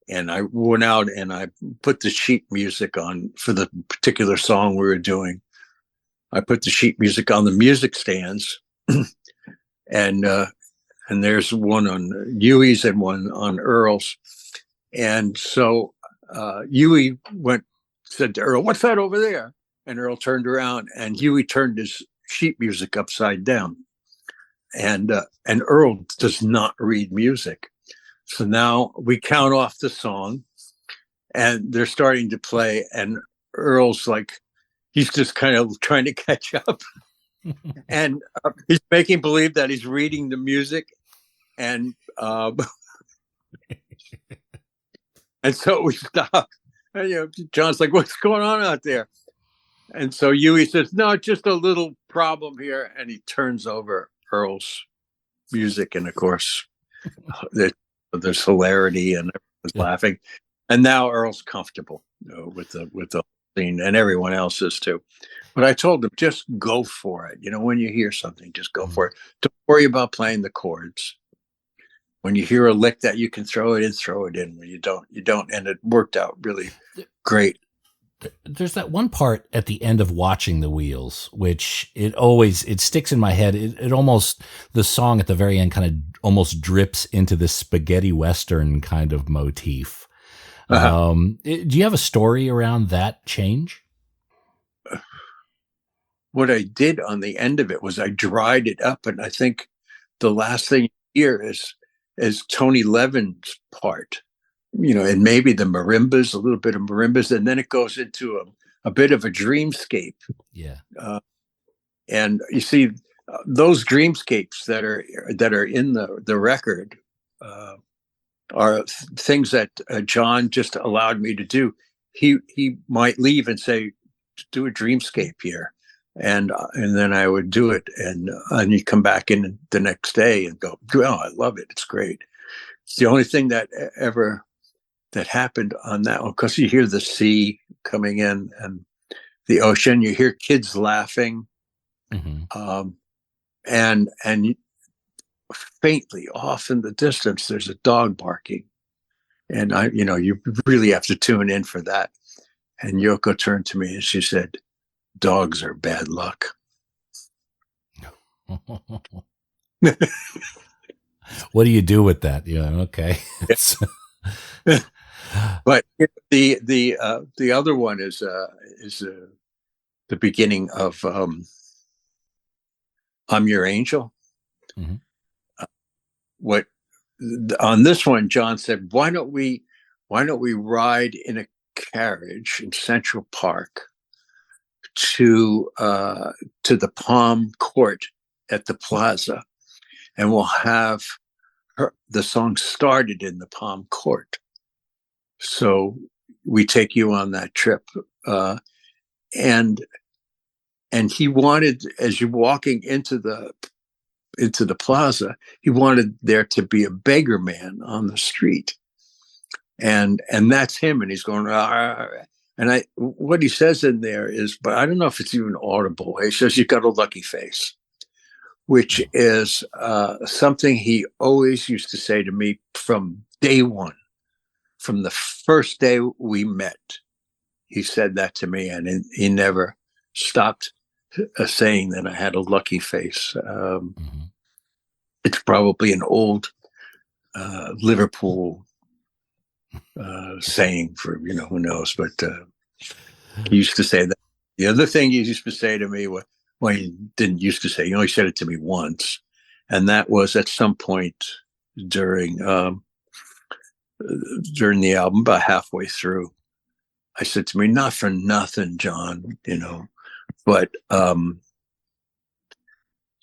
And I went out and I put the sheet music on for the particular song we were doing. I put the sheet music on the music stands, and there's one on Huey's and one on Earl's. And so Huey said to Earl, "What's that over there?" And Earl turned around, and Huey turned his sheet music upside down. And Earl does not read music. So now we count off the song, and they're starting to play, and Earl's like, he's just kind of trying to catch up. And he's making believe that he's reading the music. And and so we stop. And, John's like, "What's going on out there?" And so Huey says, "No, just a little problem here." And he turns over Earl's music. And of course, there's hilarity and everyone's laughing. And now Earl's comfortable with the scene, and everyone else is too. But I told him, just go for it. When you hear something, just go for it. Don't worry about playing the chords. When you hear a lick that you can throw it in, throw it in. When you don't. And it worked out really great. There's that one part at the end of Watching the Wheels, which it sticks in my head. It almost, the song at the very end kind of almost drips into this spaghetti Western kind of motif. Uh-huh. Do you have a story around that change? What I did on the end of it was I dried it up, and I think the last thing you hear is Tony Levin's part, and maybe the marimbas, a little bit of marimbas, and then it goes into a bit of a dreamscape. Yeah. And you see those dreamscapes that are in the record are things that John just allowed me to do. He might leave and say, "Do a dreamscape here." And then I would do it, and you come back in the next day and go, "Oh, I love it. It's great." It's the only thing that happened on that one, because you hear the sea coming in and the ocean. You hear kids laughing, and faintly off in the distance, there's a dog barking, and you really have to tune in for that. And Yoko turned to me and she said, "Dogs are bad luck." What do you do with that? Okay. But the other one is the beginning of "I'm Your Angel." Mm-hmm. What on this one, John said, why don't we ride in a carriage in Central Park to the Palm Court at the Plaza, and we'll have the song started in the Palm Court. So we take you on that trip, and he wanted, as you're walking into the plaza, he wanted there to be a beggar man on the street, and that's him, and he's going, "Arr." And what he says in there is, but I don't know if it's even audible. He says, "You got a lucky face," which is something he always used to say to me from day one, from the first day we met. He said that to me, and he never stopped saying that I had a lucky face. It's probably an old Liverpool saying for, who knows, but he used to say that. The other thing he used to say to me, well, he didn't used to say, he only said it to me once, and that was at some point during the album, about halfway through, I said to me, "Not for nothing, John, but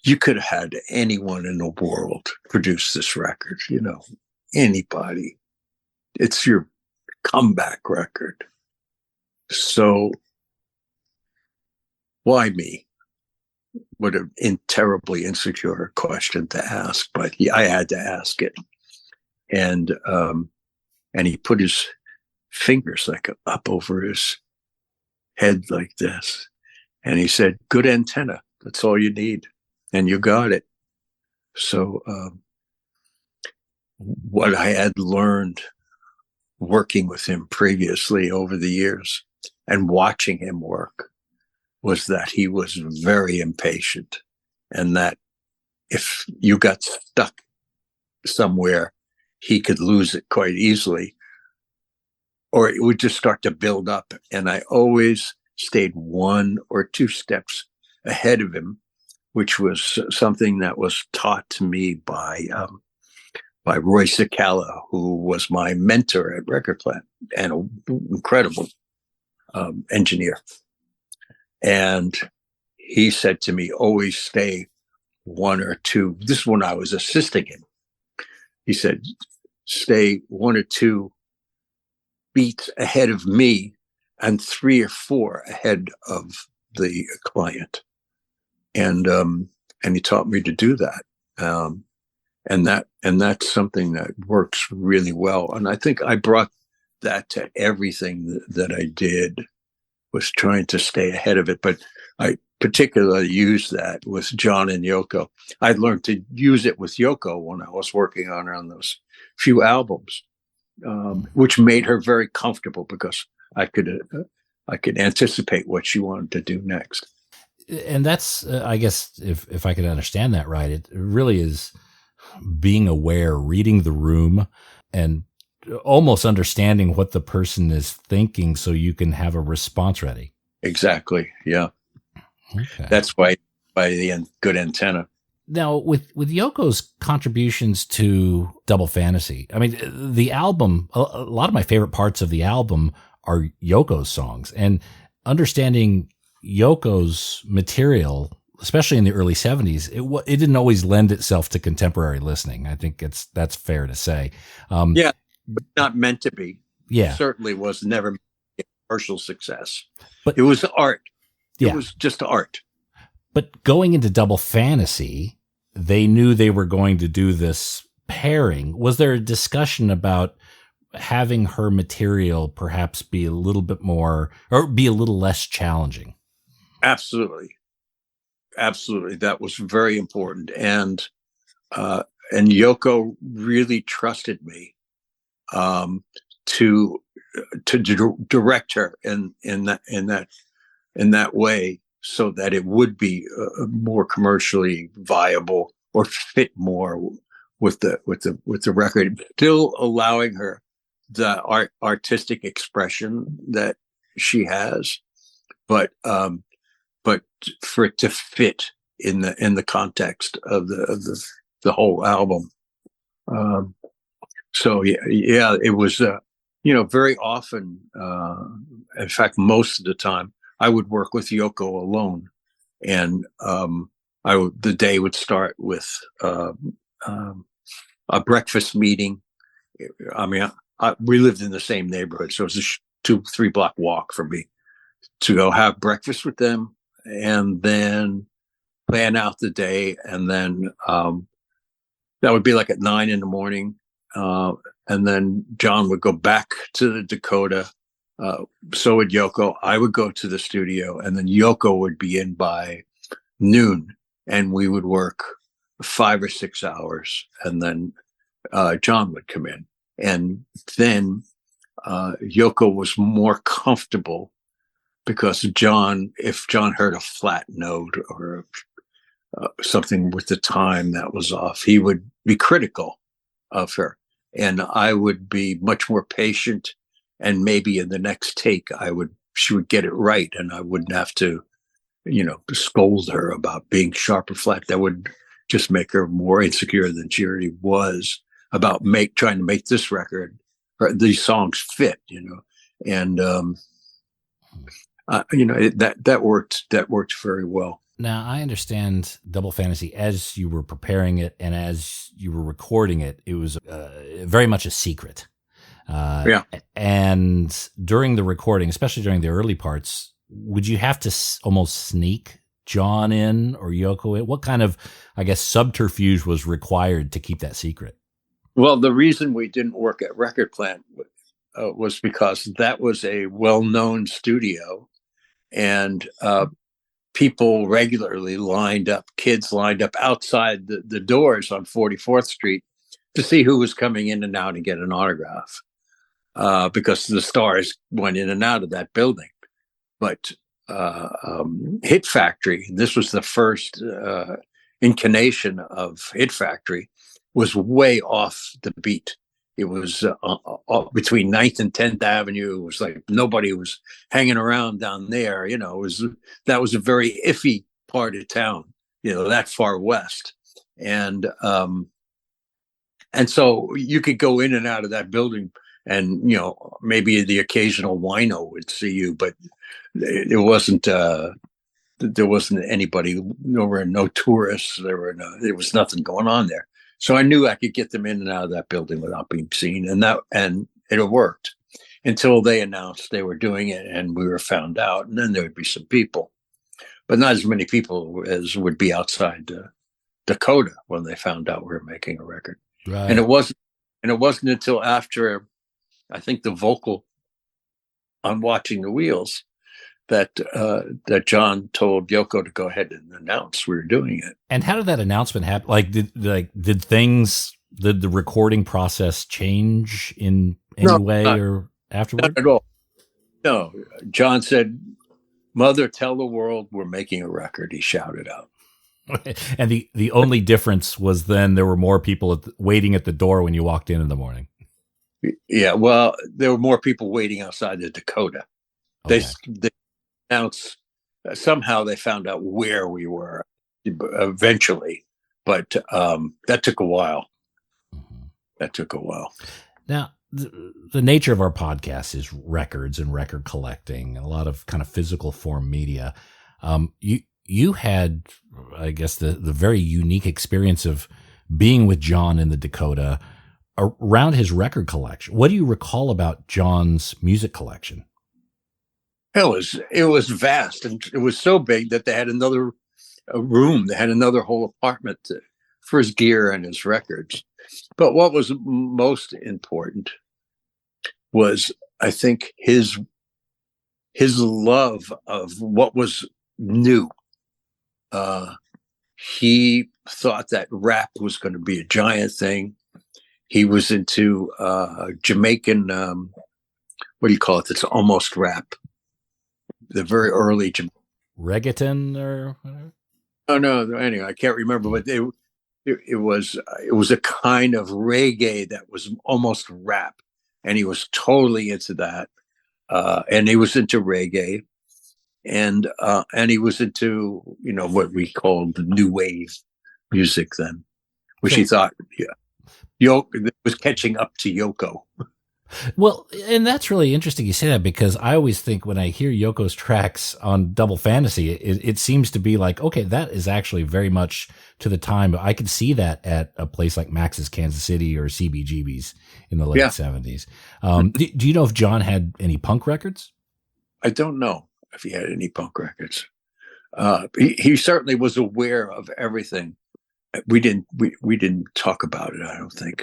you could have had anyone in the world produce this record, anybody. It's your comeback record. So why me?" What a terribly insecure question to ask, but I had to ask it. And he put his fingers like up over his head like this. And he said, "Good antenna. That's all you need. And you got it." So what I had learned working with him previously over the years and watching him work was that he was very impatient, and that if you got stuck somewhere, he could lose it quite easily, or it would just start to build up. And I always stayed 1 or 2 steps ahead of him, which was something that was taught to me by Roy Cicala, who was my mentor at Record Plant and an incredible engineer. And he said to me, always stay 1 or 2. This is when I was assisting him. He said, stay 1 or 2 beats ahead of me and 3 or 4 ahead of the client. And he taught me to do that. And that's something that works really well. And I think I brought that to everything that I did, was trying to stay ahead of it. But I particularly used that with John and Yoko. I learned to use it with Yoko when I was working on her on those few albums, which made her very comfortable because I could anticipate what she wanted to do next. And that's, I guess, if I could understand that right, it really is being aware, reading the room, and almost understanding what the person is thinking so you can have a response ready. Exactly. Yeah. Okay. That's why the good antenna. Now, with Yoko's contributions to Double Fantasy, I mean, the album, a lot of my favorite parts of the album are Yoko's songs, and understanding Yoko's material, especially in the early 70s, it didn't always lend itself to contemporary listening. I think that's fair to say. Yeah, but not meant to be. Yeah. It certainly was never a commercial success. But it was art. It yeah. was just art. But going into Double Fantasy, they knew they were going to do this pairing. Was there a discussion about having her material perhaps be a little bit more, or be a little less challenging? Absolutely. Absolutely. That was very important. And Yoko really trusted me to direct her in that way, so that it would be more commercially viable or fit more with the record, still allowing her the artistic expression that she has, but for it to fit in the context of the whole album. So yeah, it was very often, in fact, most of the time, I would work with Yoko alone, and the day would start with a breakfast meeting. I mean, we lived in the same neighborhood, so it was a 2-3 block walk for me to go have breakfast with them, and then plan out the day, and then that would be like at 9 a.m, and then John would go back to the Dakota. So would Yoko. I would go to the studio, and then Yoko would be in by noon, and we would work 5 or 6 hours, and then John would come in. And then Yoko was more comfortable because if John heard a flat note or something with the time that was off, he would be critical of her. And I would be much more patient, and maybe in the next take she would get it right, and I wouldn't have to, scold her about being sharp or flat. That would just make her more insecure than she already was about trying to make this record, or these songs fit, and that worked very well. Now, I understand Double Fantasy, as you were preparing it and as you were recording it, it was very much a secret. Yeah. And during the recording, especially during the early parts, would you have to almost sneak John in or Yoko in? What kind of, I guess, subterfuge was required to keep that secret? Well, the reason we didn't work at Record Plant was because that was a well-known studio, and people regularly lined up, kids lined up outside the doors on 44th Street to see who was coming in and out and get an autograph, because the stars went in and out of that building. But Hit Factory, this was the first incarnation of Hit Factory, was way off the beat. It was between 9th and 10th Avenue. It was like nobody was hanging around down there. That was a very iffy part of town, that far west. And so you could go in and out of that building, and, maybe the occasional wino would see you, but there wasn't anybody. There were no tourists. There was nothing going on there. So I knew I could get them in and out of that building without being seen, and it worked until they announced they were doing it, and we were found out, and then there would be some people, but not as many people as would be outside Dakota when they found out we were making a record. Right. And it wasn't until after, I think, the vocal on Watching the Wheels that John told Yoko to go ahead and announce we were doing it. And how did that announcement happen? Like, did the recording process change in any way or afterward? Not at all. No, John said, "Mother, tell the world we're making a record." He shouted out. And the only difference was then there were more people waiting at the door when you walked in the morning. Yeah, well, there were more people waiting outside the Dakota. Okay. They announced, somehow they found out where we were eventually, but that took a while. Mm-hmm. That took a while. Now, the nature of our podcast is records and record collecting, and a lot of kind of physical form media. You had, I guess, the very unique experience of being with John in the Dakota around his record collection. What do you recall about John's music collection? It was vast, and it was so big that they had another room. They had another whole apartment for his gear and his records. But what was most important was, I think, his love of what was new. He thought that rap was going to be a giant thing. He was into Jamaican, what do you call it? It's almost rap. The very early reggaeton or whatever. Oh no! Anyway, I can't remember, but it was a kind of reggae that was almost rap, and he was totally into that. And he was into reggae, and he was into what we called the new wave music then, which he thought Yoko was catching up to Yoko. Well, and that's really interesting you say that, because I always think when I hear Yoko's tracks on Double Fantasy, it seems to be like, okay, that is actually very much to the time. I could see that at a place like Max's Kansas City or CBGB's in the late 70s. Do you know if John had any punk records? I don't know if he had any punk records. He certainly was aware of everything. We didn't talk about it, I don't think.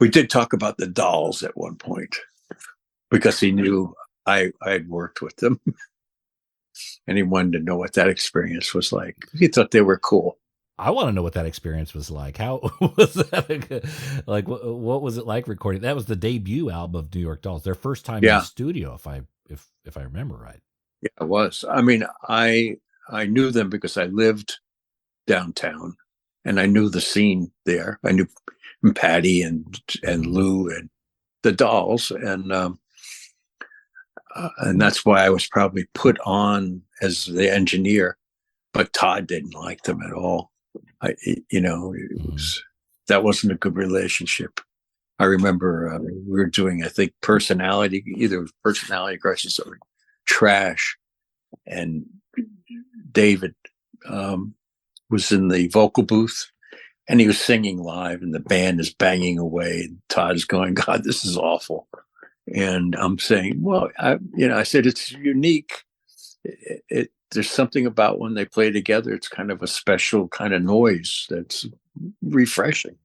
We did talk about the Dolls at one point, because he knew I had worked with them, and he wanted to know what that experience was like. He thought they were cool. I want to know what that experience was like. How was that? Like, what was it like recording? That was the debut album of New York Dolls, their first time in the studio, if I remember right. Yeah, it was. I mean, I knew them because I lived downtown, and I knew the scene there. I knew Patty and Lou and the Dolls, and that's why I was probably put on as the engineer. But Todd didn't like them at all. That wasn't a good relationship. I remember we were doing, I think, either Personality Crisis or Trash, and David was in the vocal booth. And he was singing live, and the band is banging away. And Todd is going, "God, this is awful." And I'm saying, "Well, I said it's unique. There's something about when they play together. It's kind of a special kind of noise that's refreshing."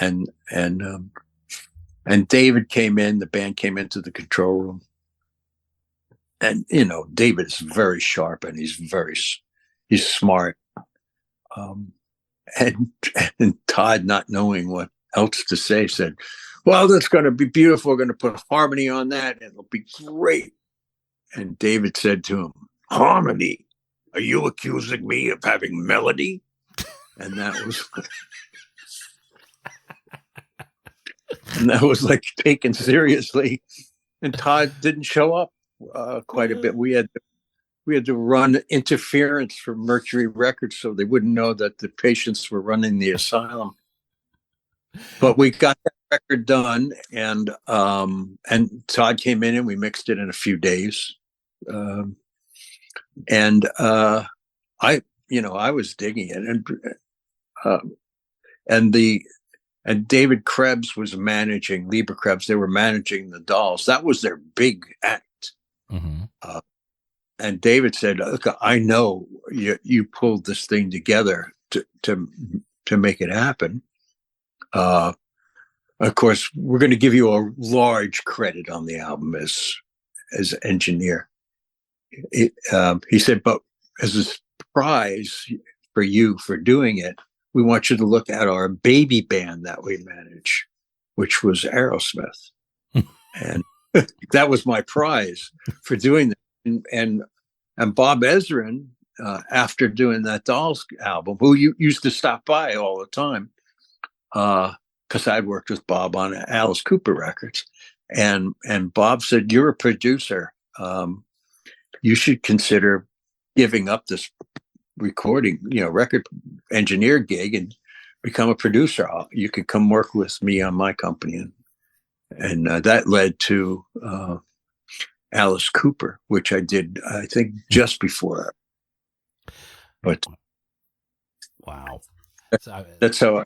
And David came in. The band came into the control room, David is very sharp and he's smart. And Todd, not knowing what else to say, said, well, that's going to be beautiful. We're going to put harmony on that and it'll be great. And David said to him, harmony? Are you accusing me of having melody? And that was like taken seriously. And Todd didn't show up quite a bit. We had to run interference for Mercury Records so they wouldn't know that the patients were running the asylum. But we got that record done, and Todd came in and we mixed it in a few days. I was digging it, and David Krebs was managing Lieber Krebs. They were managing the Dolls. That was their big act. Mm-hmm. And David said, "Look, I know you pulled this thing together to make it happen. Of course, we're going to give you a large credit on the album as engineer." He said, "But as a prize for you for doing it, we want you to look at our baby band that we manage, which was Aerosmith." And that was my prize for doing that. And Bob Ezrin, after doing that Dolls album, who used to stop by all the time, because I'd worked with Bob on Alice Cooper records, and Bob said, "You're a producer. You should consider giving up this recording, record engineer gig and become a producer. You could come work with me on my company." And that led to Alice Cooper, which I did, I think, just before. But wow, that's how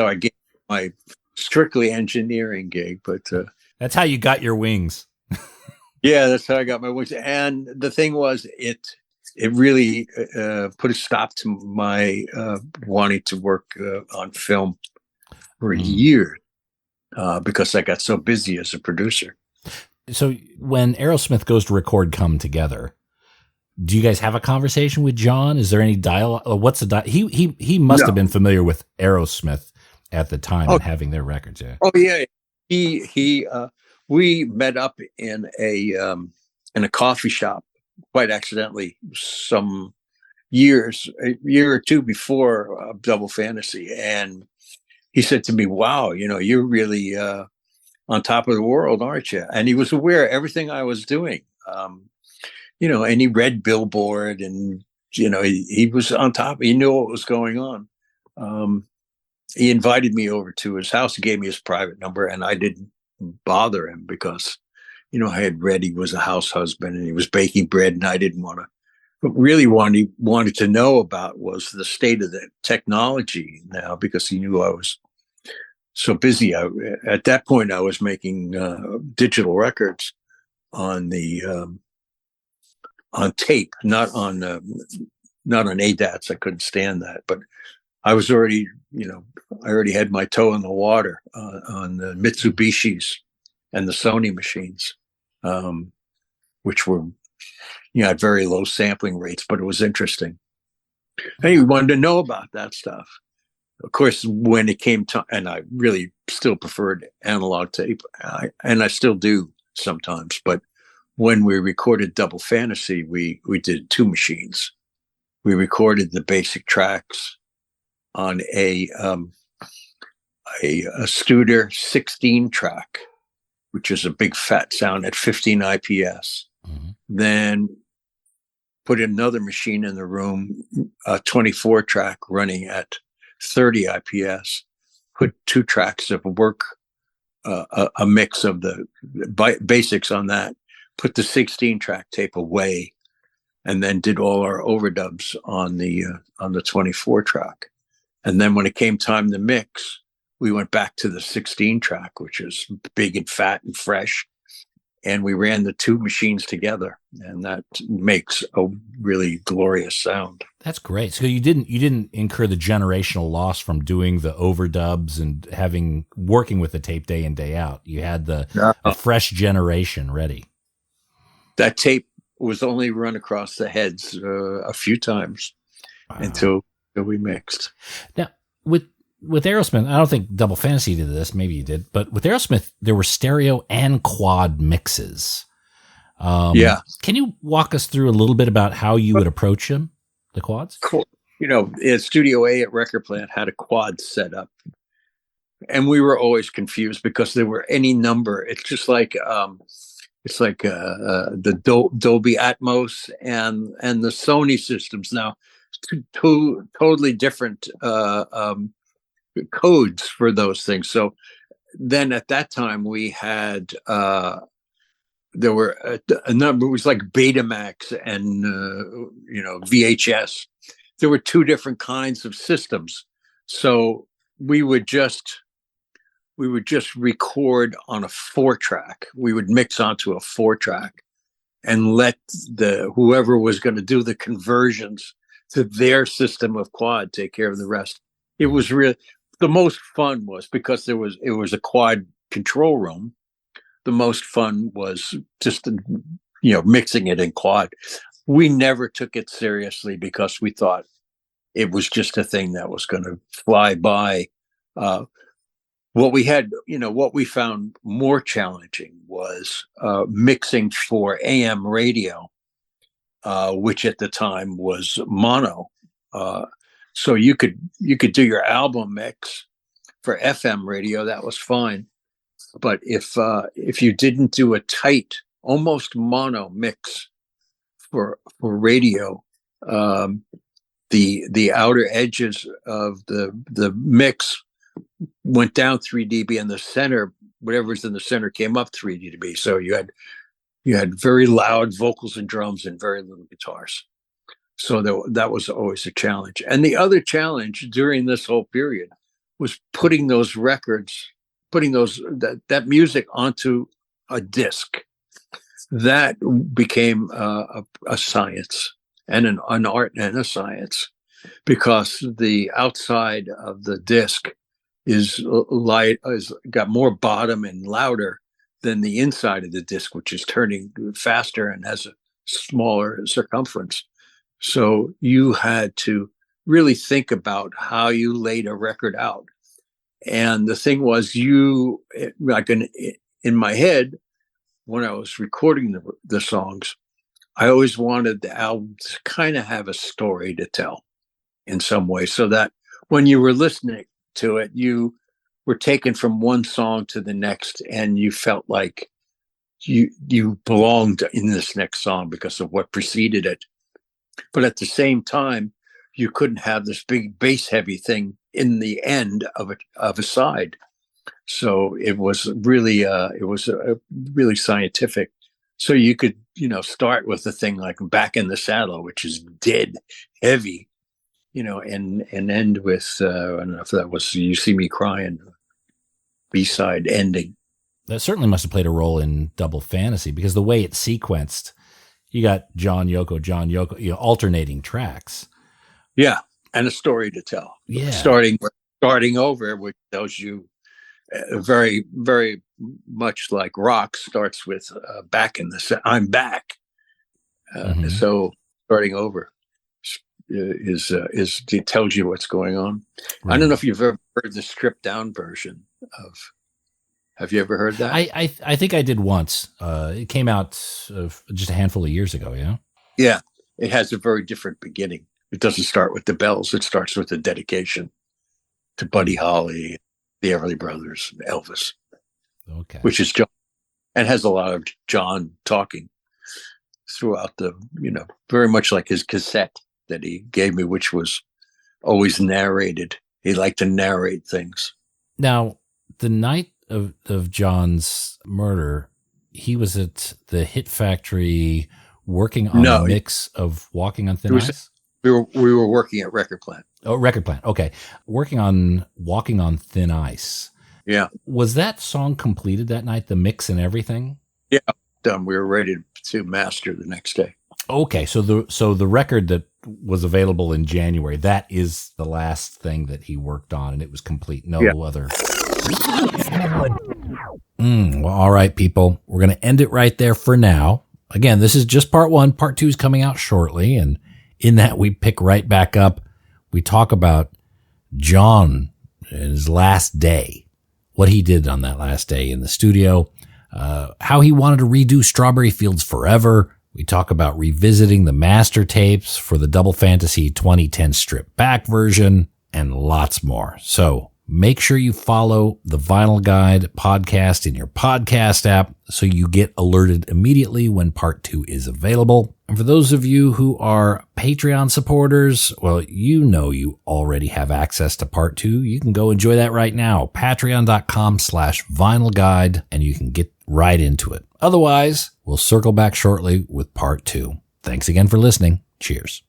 I get my strictly engineering gig. But that's how you got your wings. Yeah, that's how I got my wings. And the thing was, it really put a stop to my wanting to work on film for a year because I got so busy as a producer. So when Aerosmith goes to record Come Together, do you guys have a conversation with John? Is there any dialogue? What's the he must have been familiar with Aerosmith at the time and having their records. Yeah. Oh yeah. We met up in a coffee shop quite accidentally a year or two before Double Fantasy. And he said to me, "Wow, you're really on top of the world, aren't you?" And he was aware of everything I was doing. And he read Billboard and, he was on top. He knew what was going on. He invited me over to his house. He gave me his private number, and I didn't bother him because, I had read he was a house husband and he was baking bread, and I didn't want to. But really what he wanted to know about was the state of the technology now, because he knew I was so busy. At that point, I was making digital records on on tape, not on ADATs. I couldn't stand that, but I was already, I already had my toe in the water on the Mitsubishis and the Sony machines, which were, at very low sampling rates, but it was interesting. And he wanted to know about that stuff. Of course, when it came to, and I really still preferred analog tape, and I still do sometimes, but when we recorded Double Fantasy, we did two machines. We recorded the basic tracks on a Studer 16 track, which is a big fat sound at 15 IPS. Mm-hmm. Then put another machine in the room, a 24 track running at 30 IPS, put two tracks of work, a mix of the basics on that, put the 16 track tape away, and then did all our overdubs on the 24 track. And then when it came time to mix, we went back to the 16 track, which is big and fat and fresh. And we ran the two machines together, and that makes a really glorious sound. That's great. So you didn't incur the generational loss from doing the overdubs and working with the tape day in, day out. You had the fresh generation ready. That tape was only run across the heads a few times until we mixed. Now, with Aerosmith, I don't think Double Fantasy did this. Maybe you did, but with Aerosmith, there were stereo and quad mixes. Yeah. Can you walk us through a little bit about how you would approach them, the quads? Cool. Studio A at Record Plant had a quad set up, and we were always confused because there were any number. It's just like the Dolby Atmos and the Sony systems now, two totally different codes for those things. So then at that time we had there were a number. It was like Betamax and VHS. There were two different kinds of systems, so we would just record on a 4-track. We would mix onto a 4-track and let whoever was going to do the conversions to their system of quad take care of the rest. It was really the most fun was because it was a quad control room. The most fun was just mixing it in quad. We never took it seriously because we thought it was just a thing that was going to fly by. What we found more challenging was mixing for AM radio, which at the time was mono. So you could do your album mix for FM radio, that was fine. But if you didn't do a tight, almost mono mix for radio, the outer edges of the mix went down 3 dB, and the center, whatever's in the center, came up 3 dB. So you had very loud vocals and drums and very little guitars. So that was always a challenge. And the other challenge during this whole period was putting that music onto a disc. That became a science and an art and a science, because the outside of the disc is got more bottom and louder than the inside of the disc, which is turning faster and has a smaller circumference. So you had to really think about how you laid a record out. And the thing was, in my head, when I was recording the songs, I always wanted the album to kind of have a story to tell in some way, so that when you were listening to it, you were taken from one song to the next, and you felt like you belonged in this next song because of what preceded it. But at the same time, you couldn't have this big bass heavy thing in the end of a side. So it was really really scientific. So you could start with a thing like Back in the Saddle, which is dead heavy, and end with I don't know if that was You See Me Crying, B-side ending. That certainly must have played a role in Double Fantasy, because the way it's sequenced, you got John Yoko, alternating tracks. Yeah, and a story to tell. Yeah, starting over, which tells you very, very much like rock starts with I'm back. So starting over is it tells you what's going on. Right. I don't know if you've ever heard the stripped down version of. Have you ever heard that? I think I did once. It came out just a handful of years ago. Yeah. Yeah, it has a very different beginning. It doesn't start with the bells. It starts with a dedication to Buddy Holly, the Everly Brothers, Elvis. Okay. Which is John, and has a lot of John talking throughout very much like his cassette that he gave me, which was always narrated. He liked to narrate things. Now, the night of John's murder, he was at the Hit Factory working on a mix of Walking on Thin Ice? We were working at Record Plant. Oh, Record Plant. Okay. Working on Walking on Thin Ice. Yeah. Was that song completed that night, the mix and everything? Yeah. Done. We were ready to master the next day. Okay. So the record that was available in January, that is the last thing that he worked on, and it was complete. No other. Well, all right, people. We're going to end it right there for now. again, this is just part one. Part two is coming out shortly. And in that, we pick right back up. We talk about John and his last day, what he did on that last day in the studio, how he wanted to redo Strawberry Fields Forever. We talk about revisiting the master tapes for the Double Fantasy 2010 stripped back version and lots more. So make sure you follow the Vinyl Guide podcast in your podcast app so you get alerted immediately when part two is available. And for those of you who are Patreon supporters, well, you know you already have access to part two. You can go enjoy that right now. Patreon.com/Vinyl Guide, and you can get right into it. Otherwise, we'll circle back shortly with part two. Thanks again for listening. Cheers.